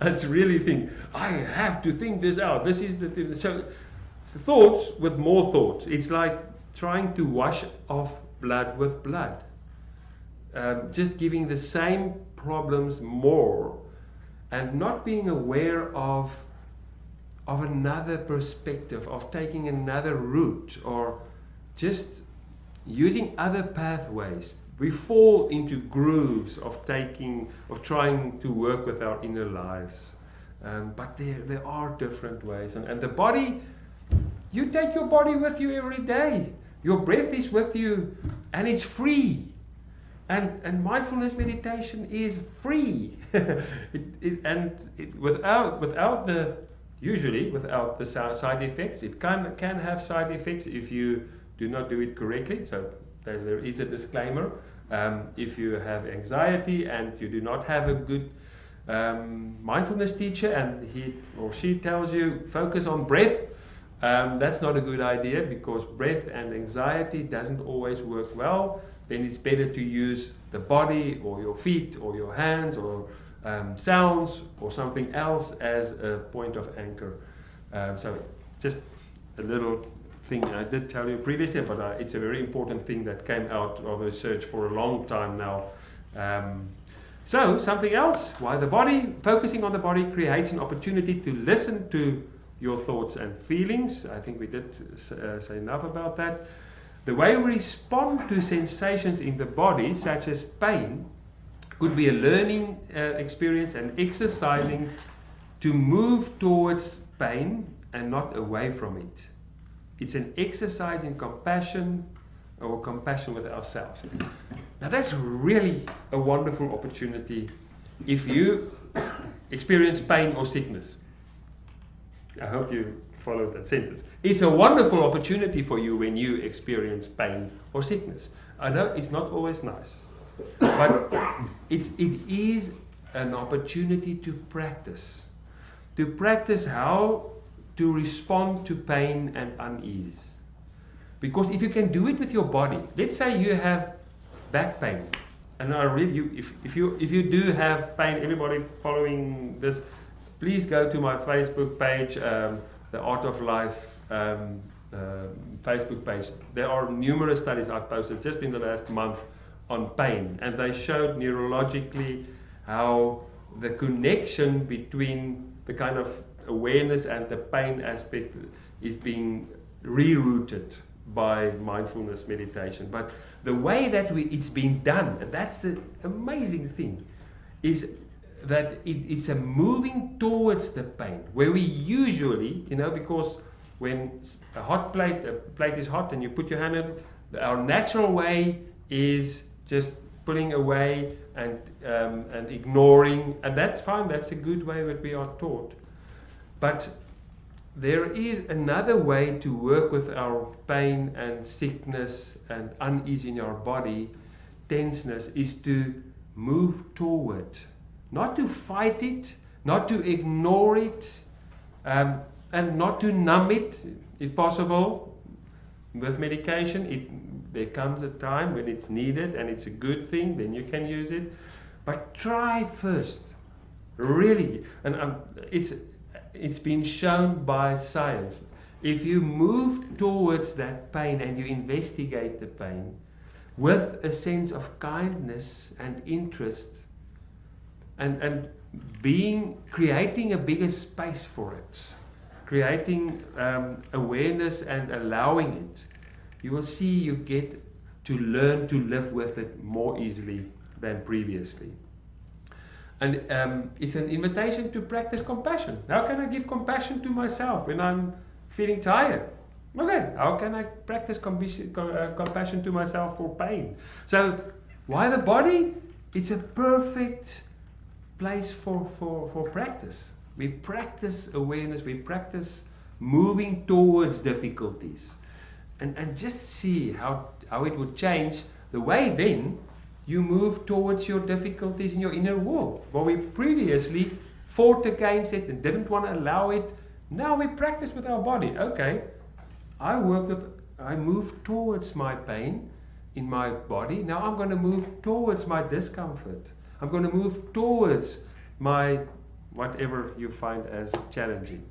That's really think, I have to think this out. This is the thing. So thoughts with more thoughts. It's like trying to wash off blood with blood. Just giving the same problems more and not being aware of another perspective, of taking another route, or just using other pathways. We fall into grooves of trying to work with our inner lives. But there are different ways. And the body, you take your body with you every day. Your breath is with you, and it's free. And mindfulness meditation is free. Without the side effects. It can have side effects if you do not do it correctly. So there is a disclaimer. If you have anxiety and you do not have a good mindfulness teacher, and he or she tells you focus on breath, that's not a good idea, because breath and anxiety doesn't always work well. Then it's better to use the body or your feet or your hands or sounds or something else as a point of anchor. So just a little thing I did tell you previously, but it's a very important thing that came out of research for a long time now. So something else, why the body, focusing on the body creates an opportunity to listen to your thoughts and feelings. I think we did say enough about that. The way we respond to sensations in the body, such as pain, could be a learning experience and exercising to move towards pain and not away from it. It's an exercise in compassion, or compassion with ourselves. Now that's really a wonderful opportunity if you experience pain or sickness. I hope you followed that sentence. It's a wonderful opportunity for you when you experience pain or sickness. I know it's not always nice, but it is an opportunity to practice how to respond to pain and unease. Because if you can do it with your body, let's say you have back pain, and I really, if you do have pain, everybody following this, please go to my Facebook page, the Art of Life Facebook page. There are numerous studies I've posted just in the last month on pain, and they showed neurologically how the connection between the kind of awareness and the pain aspect is being rerouted by mindfulness meditation. But the way that it's been done, and that's the amazing thing, is that it's a moving towards the pain, where we usually, because when a plate is hot and you put your hand in it, our natural way is just pulling away and ignoring, and that's fine, that's a good way that we are taught. But there is another way to work with our pain and sickness and unease in our body, tenseness, is to move toward, not to fight it, not to ignore it, and not to numb it, if possible. With medication, there comes a time when it's needed and it's a good thing, then you can use it. But try first, really, and it's been shown by science. If you move towards that pain and you investigate the pain with a sense of kindness and interest, and creating a bigger space for it, creating awareness and allowing it, you will see you get to learn to live with it more easily than previously. And it's an invitation to practice compassion. How can I give compassion to myself when I'm feeling tired? Okay, how can I practice compassion to myself for pain? So, why the body? It's a perfect place for practice. We practice awareness, we practice moving towards difficulties. And just see how it would change the way then you move towards your difficulties in your inner world. Well, we previously fought against it and didn't want to allow it. Now we practice with our body. Okay, I move towards my pain in my body. Now I'm going to move towards my discomfort. I'm going to move towards my whatever you find as challenging.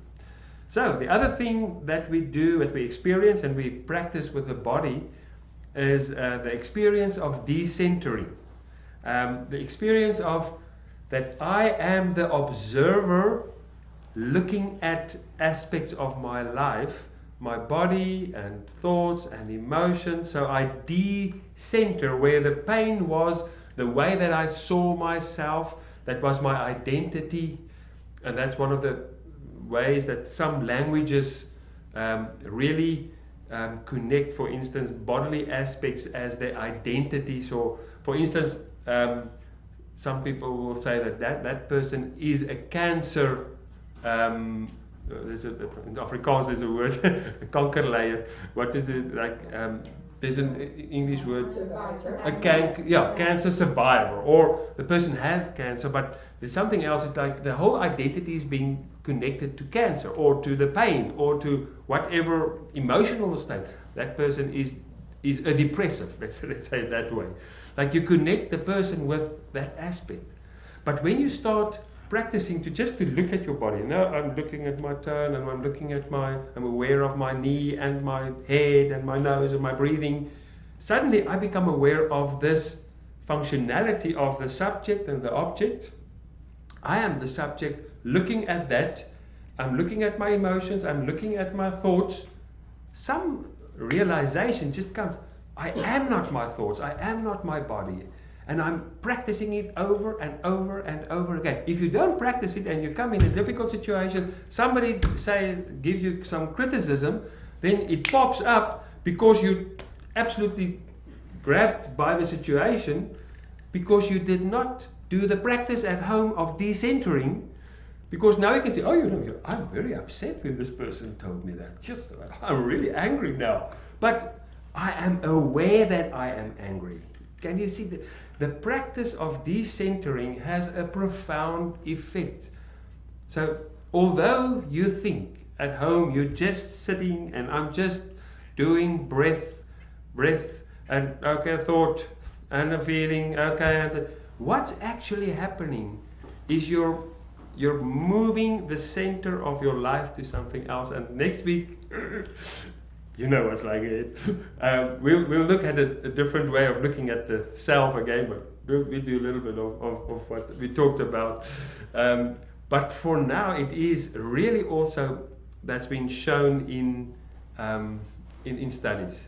So the other thing that we do, that we experience and we practice with the body, is the experience of decentering. The experience of that I am the observer looking at aspects of my life, my body and thoughts and emotions. So I decenter where the pain was, the way that I saw myself, that was my identity. And that's one of the ways that some languages really connect, for instance, bodily aspects as their identity. So, for instance, some people will say that person is a cancer. In Afrikaans there's a word, a kankerleier. What is it like? There's an English word, cancer survivor, or the person has cancer, but there's something else. It's like the whole identity is being connected to cancer, or to the pain, or to whatever emotional state. That person is a depressive. Let's say it that way. Like you connect the person with that aspect. But when you start practicing to look at your body. Now I'm looking at my turn, and I'm aware of my knee and my head and my nose and my breathing. Suddenly I become aware of this functionality of the subject and the object. I am the subject looking at that. I'm looking at my emotions. I'm looking at my thoughts. Some realization just comes. I am not my thoughts. I am not my body. And I'm practicing it over and over and over again. If you don't practice it and you come in a difficult situation, somebody gives you some criticism, then it pops up because you absolutely grabbed by the situation, because you did not do the practice at home of decentering. Because now you can say, I'm very upset when this person told me that. I'm really angry now. But I am aware that I am angry. Can you see the practice of decentering has a profound effect. So although you think at home you're just sitting and I'm just doing, breath, and okay, thought, and a feeling, okay, and what's actually happening is you're moving the center of your life to something else. And next week, you know what's like it. We'll look at a different way of looking at the self again, but we do a little bit of what we talked about. But for now, it is really also that's been shown in studies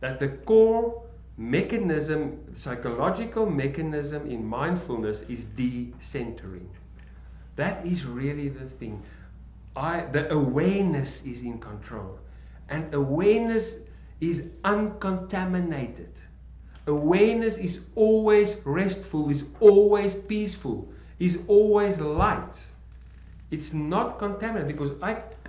that the core mechanism, psychological mechanism in mindfulness is decentering. That is really the thing. The awareness is in control. And awareness is uncontaminated. Awareness is always restful, is always peaceful, is always light. It's not contaminated because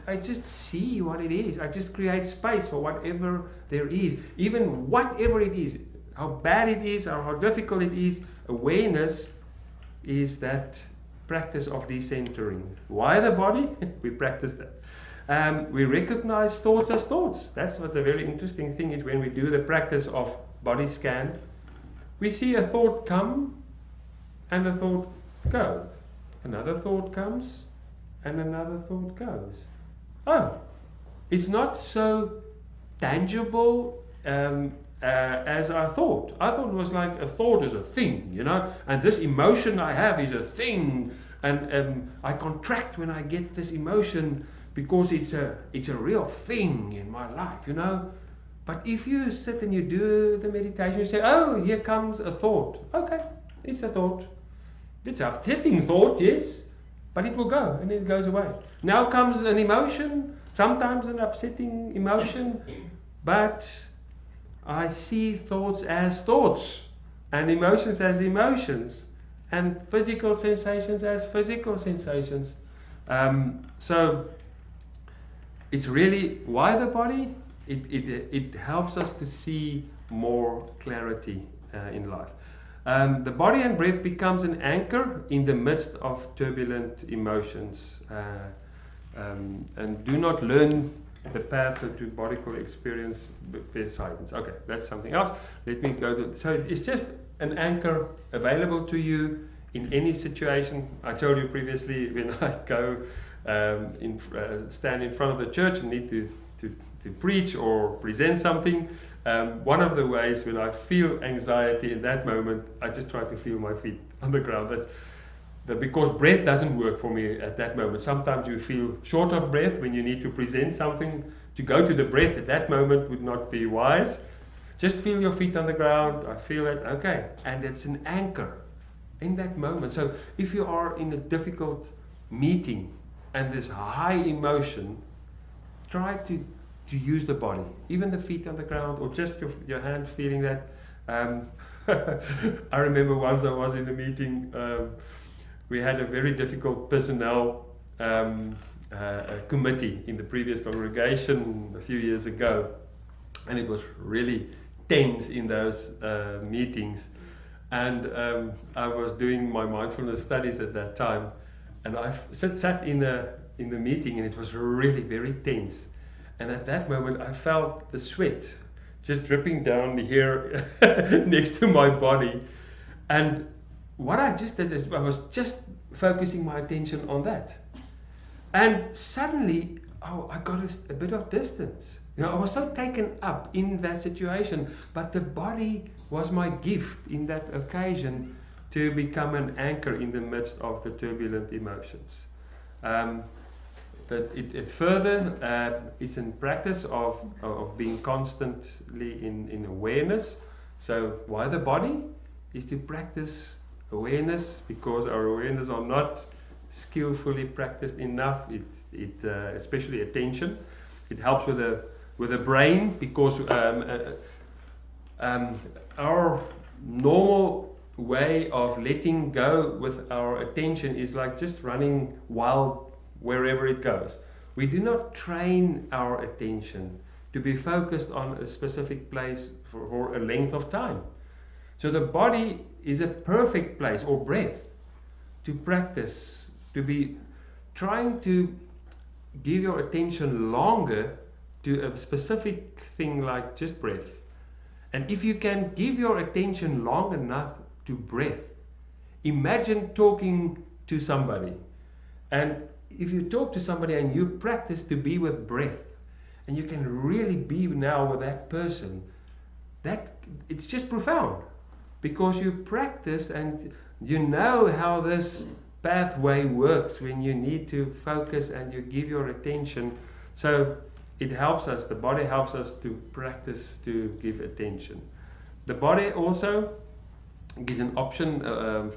I just see what it is. I just create space for whatever there is. Even whatever it is, how bad it is or how difficult it is, awareness is that practice of decentering. Why the body? We practice that. We recognize thoughts as thoughts. That's what the very interesting thing is when we do the practice of body scan. We see a thought come and a thought go. Another thought comes and another thought goes. Oh, it's not so tangible as I thought. I thought it was like a thought is a thing, you know, and this emotion I have is a thing, and I contract when I get this emotion because it's a real thing in my life, you know. But if you sit and you do the meditation, you say, oh, here comes a thought. Okay, it's a thought. It's a upsetting thought, yes, but it will go and it goes away. Now comes an emotion, sometimes an upsetting emotion, but I see thoughts as thoughts and emotions as emotions and physical sensations as physical sensations. So it's really why the body? It helps us to see more clarity in life. The body and breath becomes an anchor in the midst of turbulent emotions. And do not learn the path to bodily experience with silence. Okay, that's something else. Let me go to. So it's just an anchor available to you in any situation. I told you previously when I go stand in front of the church and need to preach or present something. One of the ways when I feel anxiety in that moment, I just try to feel my feet on the ground. Because breath doesn't work for me at that moment. Sometimes you feel short of breath when you need to present something. To go to the breath at that moment would not be wise. Just feel your feet on the ground. I feel it. Okay. And it's an anchor in that moment. So if you are in a difficult meeting and there's high emotion, try to use the body. Even the feet on the ground or just your hand feeling that. I remember once I was in a meeting. We had a very difficult personnel committee in the previous congregation a few years ago, and it was really tense in those meetings. And I was doing my mindfulness studies at that time, and I sat in the meeting, and it was really very tense. And at that moment, I felt the sweat just dripping down here next to my body, and what I just did is I was just focusing my attention on that. And suddenly, I got a bit of distance. You know, I was so taken up in that situation, but the body was my gift in that occasion to become an anchor in the midst of the turbulent emotions. But it further, it's in practice of being constantly in awareness. So why the body? Is to practice awareness, because our awareness are not skillfully practiced enough. It especially attention. It helps with the brain, because our normal way of letting go with our attention is like just running wild wherever it goes. We do not train our attention to be focused on a specific place for a length of time. So the body is a perfect place, or breath, to practice, to be trying to give your attention longer to a specific thing like just breath. And if you can give your attention long enough to breath, imagine talking to somebody. And if you talk to somebody and you practice to be with breath, and you can really be now with that person, that it's just profound, because you practice and you know how this pathway works when you need to focus and you give your attention. So it helps us, the body helps us to practice to give attention. The body also gives an option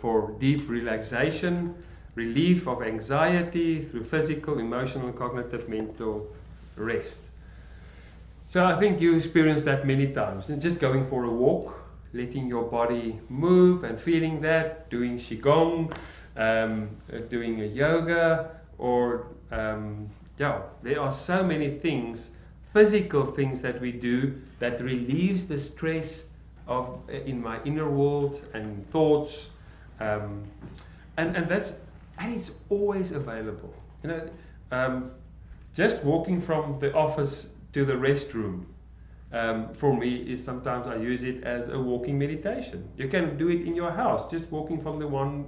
for deep relaxation, relief of anxiety through physical, emotional, cognitive, mental rest. So I think you experienced that many times. And just going for a walk, letting your body move and feeling that, doing Qigong, doing a yoga, or there are so many things, physical things that we do that relieves the stress of in my inner world and thoughts, and it's always available. You know, just walking from the office to the restroom, for me is sometimes I use it as a walking meditation. You can do it in your house, just walking from the one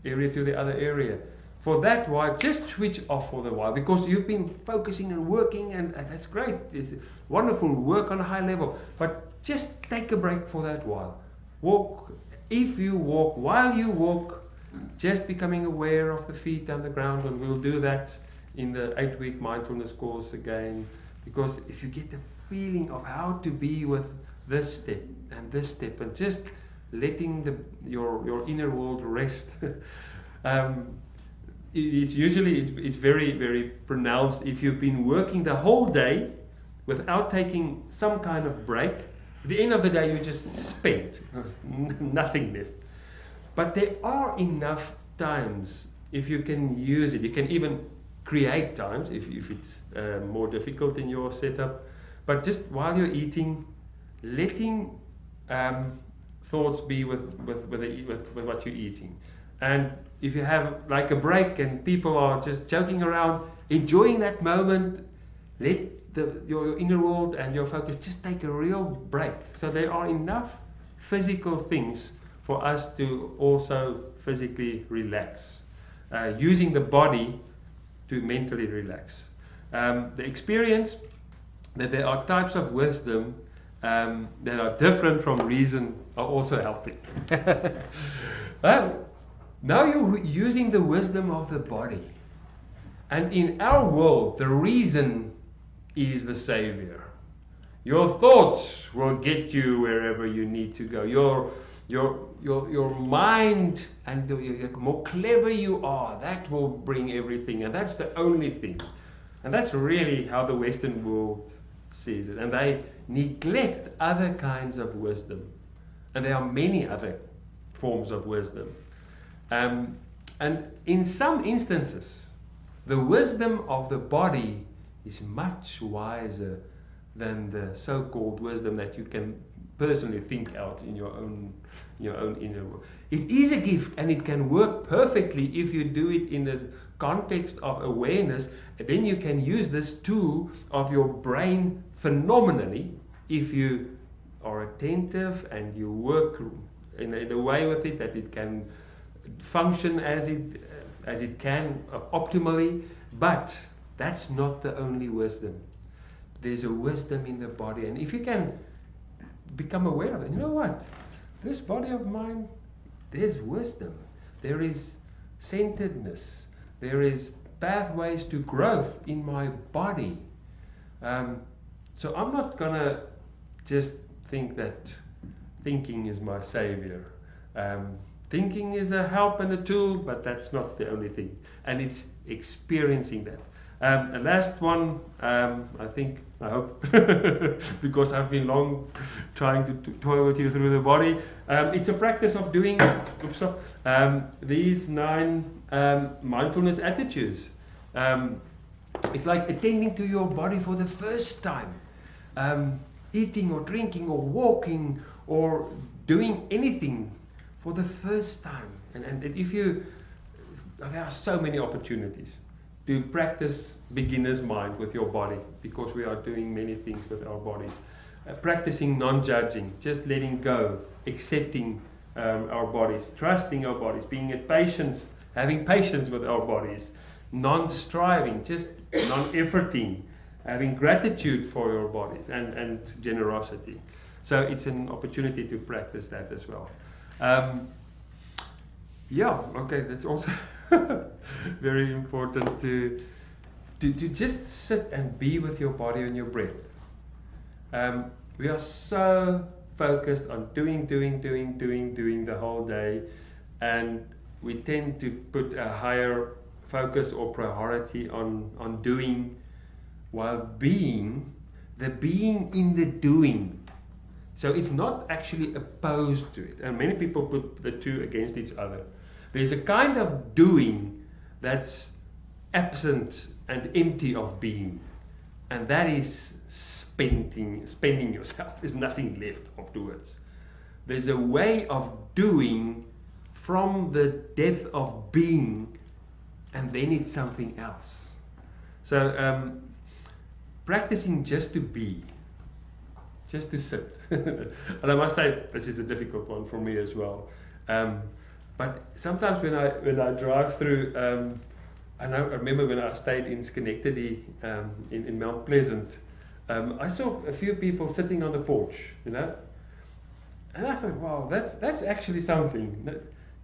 area to the other area. For that while, just switch off for the while, because you've been focusing and working, and that's great. It's wonderful work on a high level, but just take a break for that while. Walk. If you walk, while you walk, just becoming aware of the feet on the ground, and we'll do that in the 8-week mindfulness course again, because if you get the feeling of how to be with this step and just letting your inner world rest, it's usually it's very, very pronounced if you've been working the whole day without taking some kind of break. At the end of the day, you just spent, nothing left. But there are enough times, if you can use it. You can even create times if it's more difficult in your setup. But just while you're eating, letting thoughts be with what you're eating. And if you have like a break and people are just joking around, enjoying that moment, let your inner world and your focus just take a real break. So there are enough physical things for us to also physically relax, using the body to mentally relax. The experience that there are types of wisdom that are different from reason are also helping. Now you're using the wisdom of the body. And in our world, the reason is the savior. Your thoughts will get you wherever you need to go. Your mind, and the more clever you are, that will bring everything. And that's the only thing. And that's really how the Western world sees it. And they neglect other kinds of wisdom. And there are many other forms of wisdom. And in some instances, the wisdom of the body is much wiser than the so-called wisdom that you can personally think out in your own inner world. It is a gift, and it can work perfectly if you do it in the context of awareness. And then you can use this tool of your brain phenomenally if you are attentive and you work in a way with it that it can function as it can optimally. But that's not the only wisdom. There's a wisdom in the body, and if you can become aware of it, you know what? This body of mine, there's wisdom. There is centeredness. There is pathways to growth in my body. So I'm not gonna just think that thinking is my savior. Thinking is a help and a tool, but that's not the only thing. And it's experiencing that. And last one, I hope, because I've been long trying to toy with you through the body. It's a practice of doing these 9 mindfulness attitudes. It's like attending to your body for the first time. Eating or drinking or walking or doing anything for the first time. And if there are so many opportunities. to practice beginner's mind with your body, because we are doing many things with our bodies. Practicing non-judging, just letting go, accepting our bodies, trusting our bodies, being at patience, having patience with our bodies, non-striving, just non-efforting, having gratitude for your bodies, and generosity. So it's an opportunity to practice that as well. Yeah, okay, that's also very important to just sit and be with your body and your breath. We are so focused on doing the whole day, and we tend to put a higher focus or priority on doing, while being in the doing. So it's not actually opposed to it, and many people put the two against each other. There's a kind of doing that's absent and empty of being, and that is spending yourself. There's nothing left afterwards. There's a way of doing from the depth of being, and then it's something else. So practicing just to be, just to sit. And I must say, this is a difficult one for me as well. But sometimes when I drive through, I remember when I stayed in Schenectady, in Mount Pleasant, I saw a few people sitting on the porch, you know, and I thought, wow, that's actually something.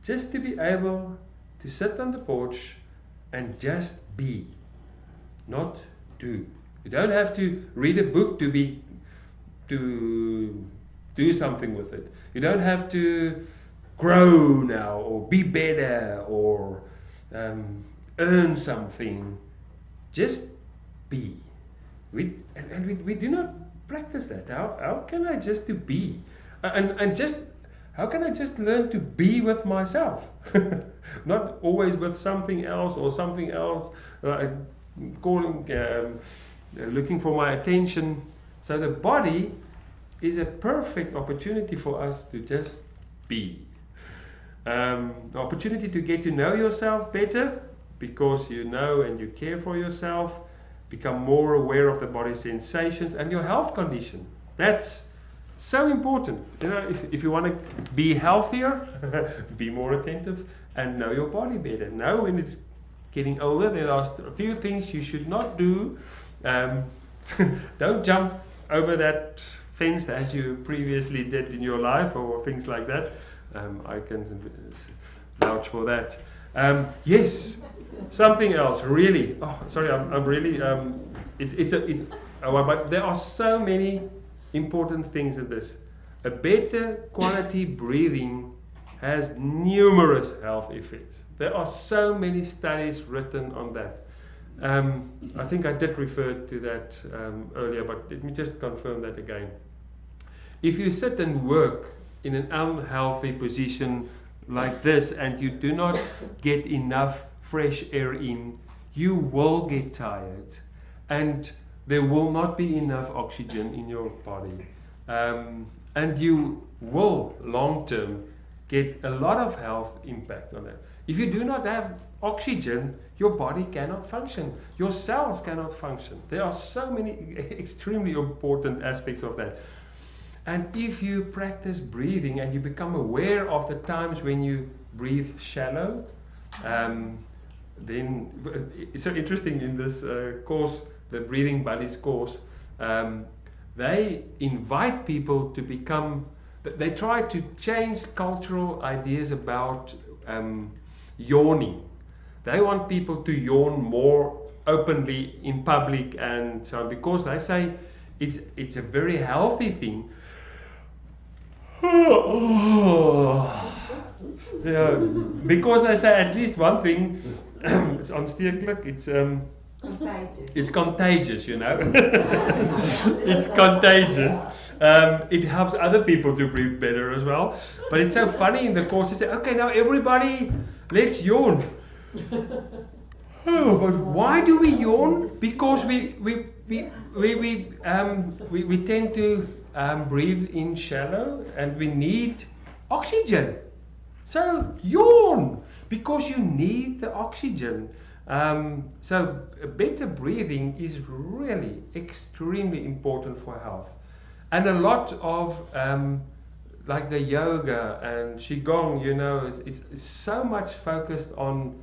Just to be able to sit on the porch and just be, not do. You don't have to read a book to do something with it. You don't have to grow now or be better or earn something. Just be. We do not practice that. How can I just to be? And just how can I just learn to be with myself? Not always with something else or something else looking for my attention. So the body is a perfect opportunity for us to just be. The opportunity to get to know yourself better, because you know and you care for yourself, become more aware of the body's sensations and your health condition. That's so important. You know, if you want to be healthier, be more attentive and know your body better. Know when it's getting older, there are a few things you should not do. Don't jump over that fence as you previously did in your life, or things like that. I can vouch for that. Yes, something else. Really. Oh, sorry. I'm really. But there are so many important things in this. A better quality breathing has numerous health effects. There are so many studies written on that. I think I did refer to that earlier, but let me just confirm that again. If you sit and work in an unhealthy position like this and you do not get enough fresh air in, you will get tired and there will not be enough oxygen in your body. And you will long term get a lot of health impact on that. If you do not have oxygen, your body cannot function. Your cells cannot function. There are so many extremely important aspects of that. And if you practice breathing and you become aware of the times when you breathe shallow, then it's so interesting in this course, the Breathing Buddies course, they invite people to become, they try to change cultural ideas about yawning. They want people to yawn more openly in public and so on, because they say it's a very healthy thing. Yeah, because they say at least one thing, it's aansteeklik, it's contagious, you know. It's contagious. It helps other people to breathe better as well. But it's so funny in the course, they say, okay, now everybody, let's yawn. Oh, but why do we yawn? Because we tend to breathe in shallow and we need oxygen. So yawn, because you need the oxygen. So better breathing is really extremely important for health. And a lot of like the yoga and qigong, you know, it's so much focused on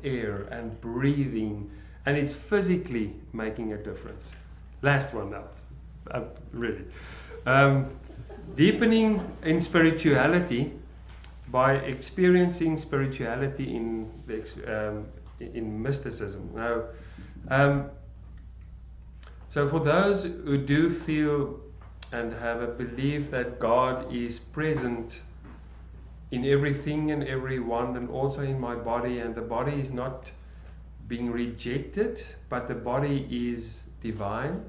air and breathing, and it's physically making a difference. Last one now, really. Deepening in spirituality by experiencing spirituality in mysticism. Now, so for those who do feel and have a belief that God is present in everything and everyone, and also in my body, and the body is not being rejected, but the body is divine.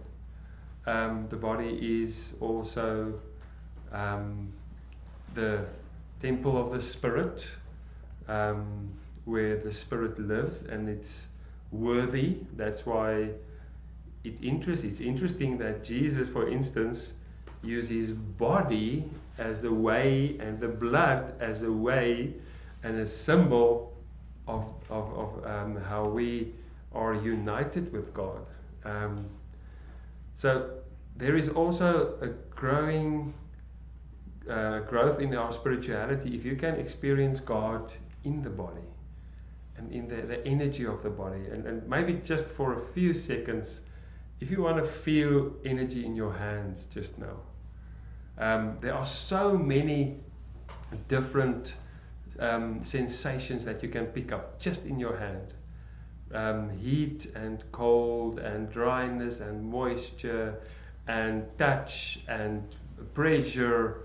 The body is also the temple of the Spirit, where the Spirit lives, and it's worthy. That's why it's interesting that Jesus, for instance, used his body as the way and the blood as a way and a symbol of how we are united with God. So there is also a growing growth in our spirituality if you can experience God in the body and in the energy of the body, and maybe just for a few seconds, if you want to feel energy in your hands just now. There are so many different sensations that you can pick up just in your hand. Heat and cold and dryness and moisture and touch and pressure.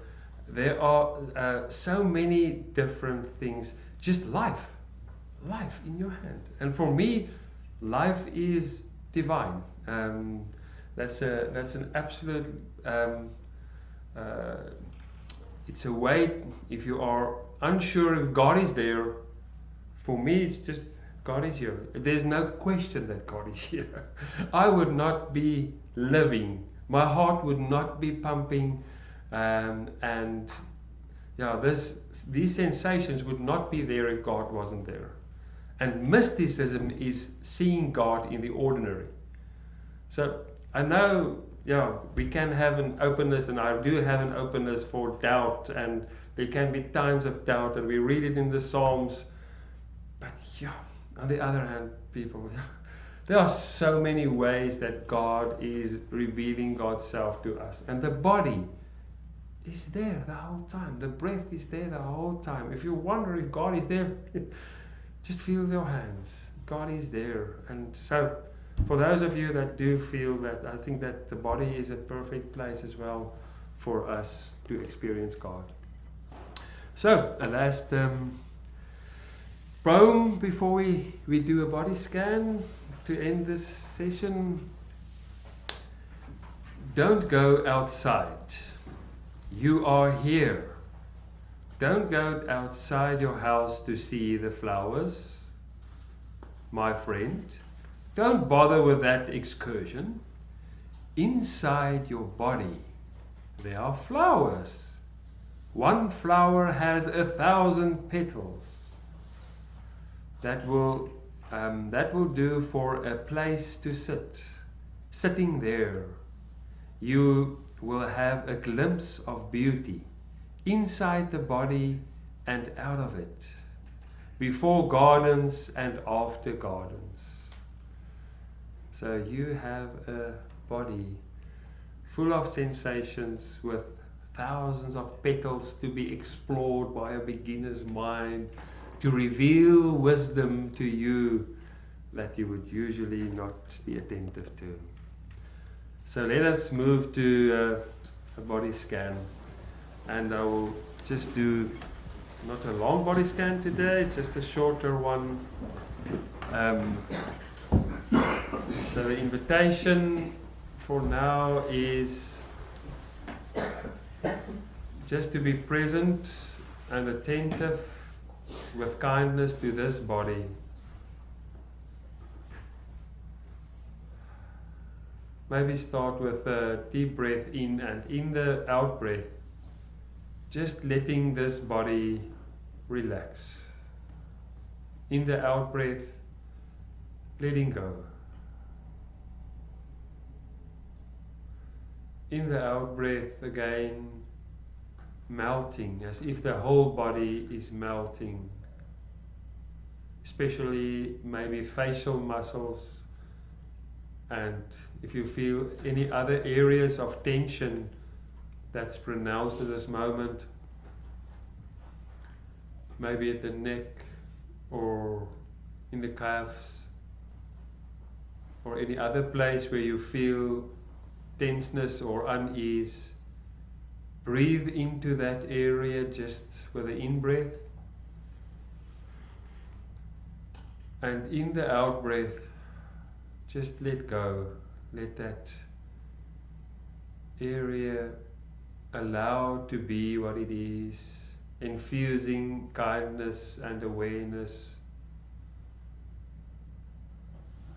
There are so many different things. Just life in your hand. And for me, life is divine. That's an absolute. It's a way. If you are unsure if God is there, for me, it's just God is here. There's no question that God is here. I would not be living. My heart would not be pumping, and yeah, these sensations would not be there if God wasn't there. And mysticism is seeing God in the ordinary. So I know, yeah, we can have an openness, and I do have an openness for doubt, and there can be times of doubt, and we read it in the Psalms. But yeah, on the other hand, people, there are so many ways that God is revealing God's self to us. And the body is there the whole time. The breath is there the whole time. If you wonder if God is there, just feel your hands. God is there. And so, for those of you that do feel that, I think that the body is a perfect place as well for us to experience God. So, a last poem before we do a body scan to end this session. Don't go outside. You are here. Don't go outside your house to see the flowers, my friend. Don't bother with that excursion. Inside your body, there are flowers. One flower has 1,000 petals. That will do for a place to sit. Sitting there, you will have a glimpse of beauty inside the body and out of it, before gardens and after gardens. So you have a body full of sensations with thousands of petals to be explored by a beginner's mind, to reveal wisdom to you that you would usually not be attentive to. So let us move to a body scan, and I will just do not a long body scan today, just a shorter one. So the invitation for now is just to be present and attentive with kindness to this body. Maybe start with a deep breath in, and in the out breath, just letting this body relax. In the out breath, letting go. In the out breath again, melting, as if the whole body is melting, especially maybe facial muscles, and if you feel any other areas of tension that's pronounced at this moment, maybe at the neck or in the calves or any other place where you feel tenseness or unease, breathe into that area just with the in-breath, and in the out-breath just let go, let that area allow to be what it is, infusing kindness and awareness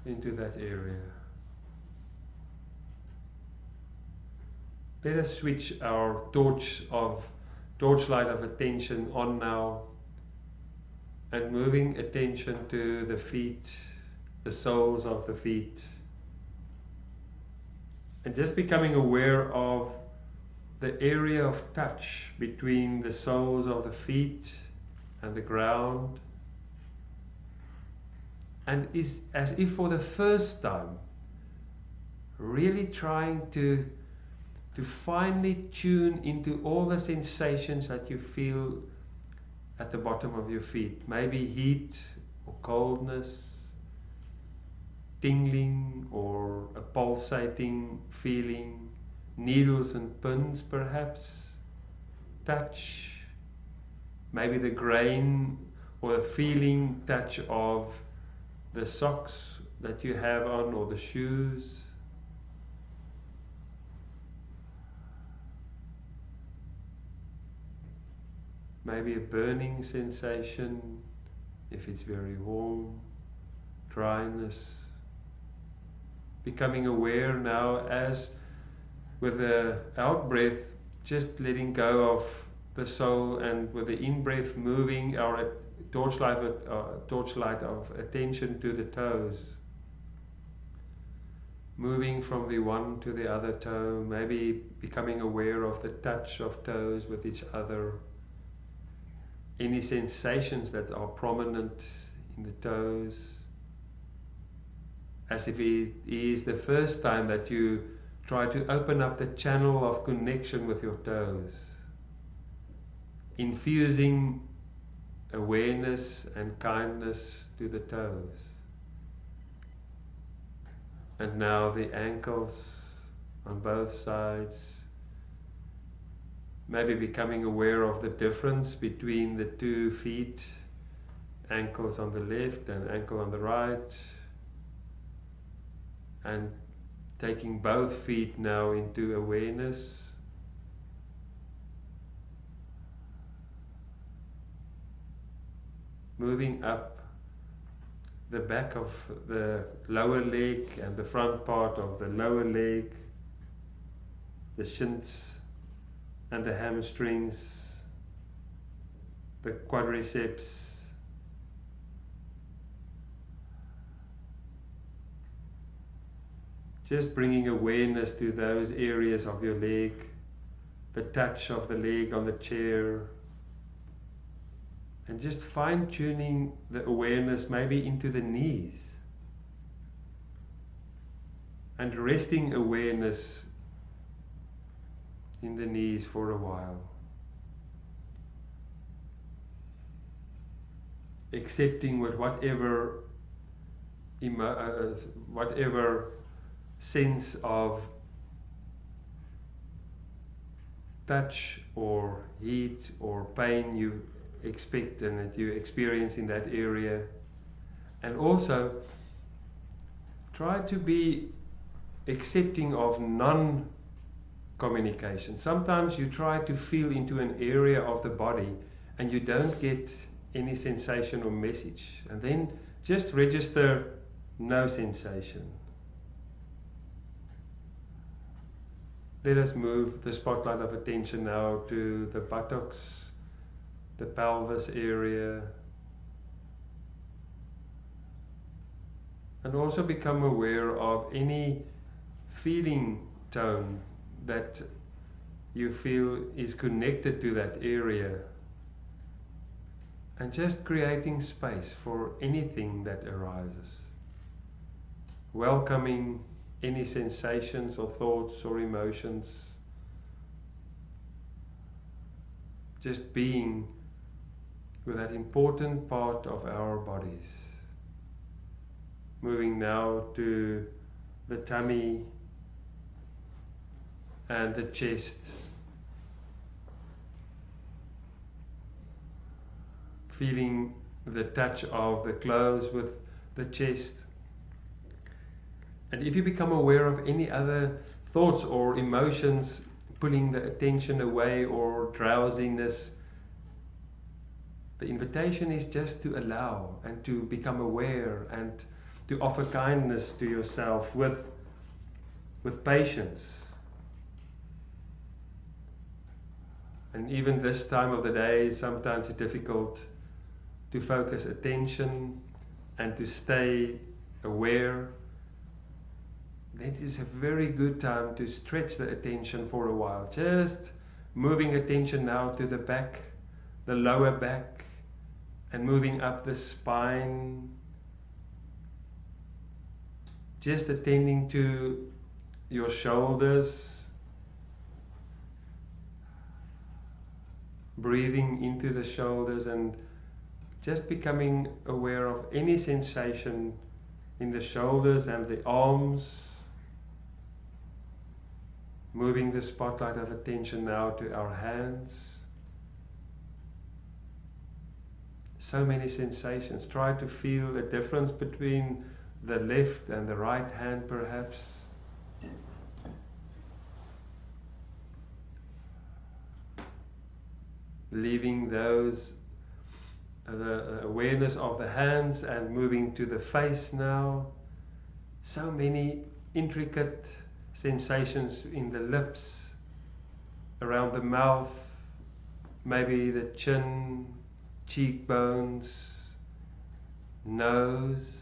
into that area. Let us switch our torchlight of attention on now, and moving attention to the feet, the soles of the feet, and just becoming aware of the area of touch between the soles of the feet and the ground, and is as if for the first time really trying to finely tune into all the sensations that you feel at the bottom of your feet. Maybe heat or coldness, tingling or a pulsating feeling, needles and pins perhaps, touch, maybe the grain or the feeling touch of the socks that you have on or the shoes. Maybe a burning sensation if it's very warm, dryness. Becoming aware now as with the out breath, just letting go of the soul, and with the in breath moving our torchlight of attention to the toes. Moving from the one to the other toe, maybe becoming aware of the touch of toes with each other. Any sensations that are prominent in the toes, as if it is the first time that you try to open up the channel of connection with your toes, infusing awareness and kindness to the toes. And now the ankles on both sides, maybe becoming aware of the difference between the 2 feet, ankles on the left and ankle on the right, and taking both feet now into awareness. Moving up the back of the lower leg and the front part of the lower leg, the shins and the hamstrings, the quadriceps, just bringing awareness to those areas of your leg, the touch of the leg on the chair, and just fine-tuning the awareness maybe into the knees, and resting awareness in the knees for a while. Accepting with whatever sense of touch or heat or pain you expect and that you experience in that area. And also try to be accepting of non-communication. Sometimes you try to feel into an area of the body and you don't get any sensation or message, and then just register no sensation. Let us move the spotlight of attention now to the buttocks, the pelvis area, And also become aware of any feeling tone that you feel is connected to that area. And just creating space for anything that arises. Welcoming any sensations or thoughts or emotions. Just being with that important part of our bodies. Moving now to the tummy and the chest. Feeling the touch of the clothes with the chest. And if you become aware of any other thoughts or emotions pulling the attention away or drowsiness, the invitation is just to allow and to become aware and to offer kindness to yourself with patience. And even this time of the day, sometimes it's difficult to focus attention and to stay aware. That is a very good time to stretch the attention for a while. Just moving attention now to the back, the lower back, and moving up the spine. Just attending to your shoulders. Breathing into the shoulders and just becoming aware of any sensation in the shoulders and the arms. Moving the spotlight of attention now to our hands. So many sensations. Try to feel the difference between the left and the right hand perhaps. Leaving those, the awareness of the hands and moving to the face now. So many intricate sensations in the lips, around the mouth, maybe the chin, cheekbones, nose,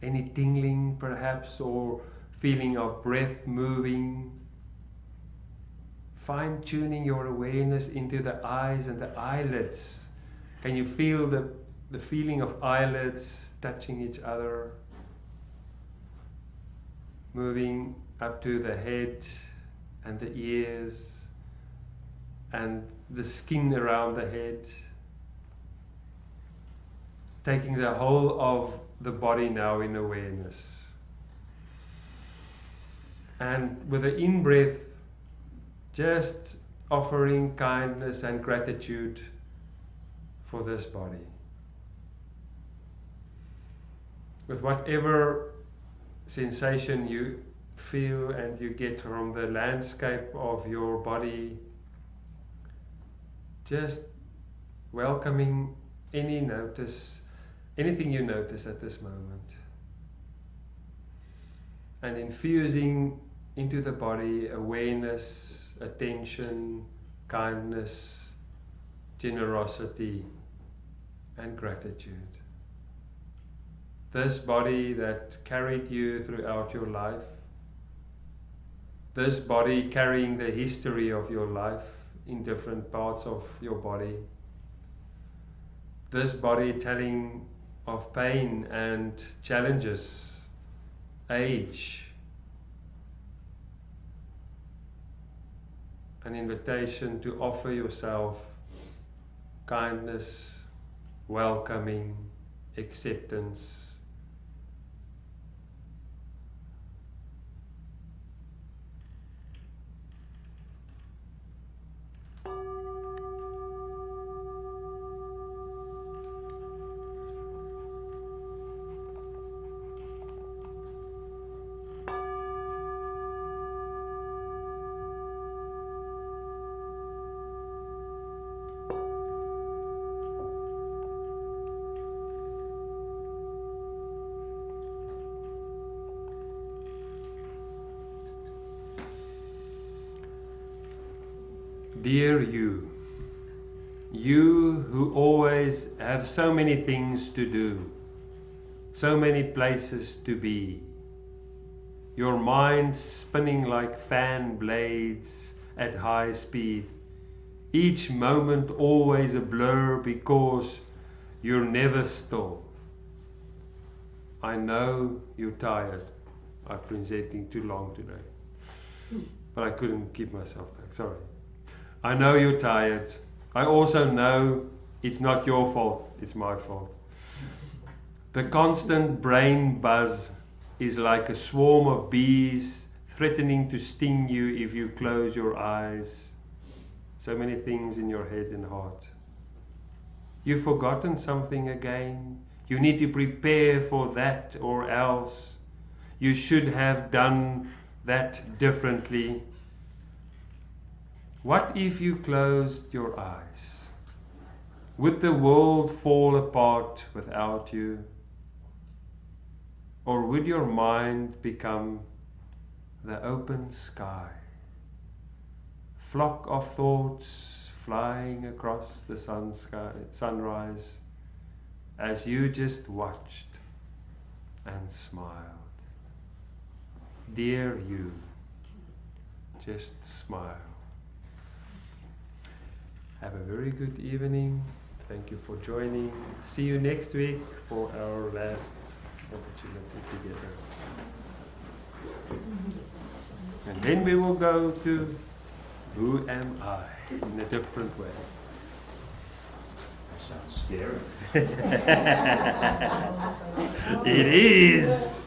any tingling perhaps, or feeling of breath moving. Fine-tuning your awareness into the eyes and the eyelids. Can you feel the feeling of eyelids touching each other? Moving up to the head and the ears and the skin around the head. Taking the whole of the body now in awareness. And with the in-breath, just offering kindness and gratitude for this body. With whatever sensation you feel and you get from the landscape of your body, just welcoming anything you notice at this moment, and infusing into the body awareness, attention, kindness, generosity, and gratitude. This body that carried you throughout your life, this body carrying the history of your life in different parts of your body, this body telling of pain and challenges, age, an invitation to offer yourself kindness, welcoming, acceptance. Dear you, you who always have so many things to do, so many places to be. Your mind spinning like fan blades at high speed. Each moment always a blur because you're never still. I know you're tired. I've been presenting too long today, but I couldn't keep myself back. Sorry. I know you're tired. I also know it's not your fault, it's my fault. The constant brain buzz is like a swarm of bees threatening to sting you if you close your eyes. So many things in your head and heart. You've forgotten something again. You need to prepare for that or else. You should have done that differently. What if you closed your eyes? Would the world fall apart without you? Or would your mind become the open sky? Flock of thoughts flying across the sunrise as you just watched and smiled. Dear you, just smile. Have a very good evening. Thank you for joining. See you next week for our last opportunity together. And then we will go to Who Am I in a different way. That sounds scary. It is.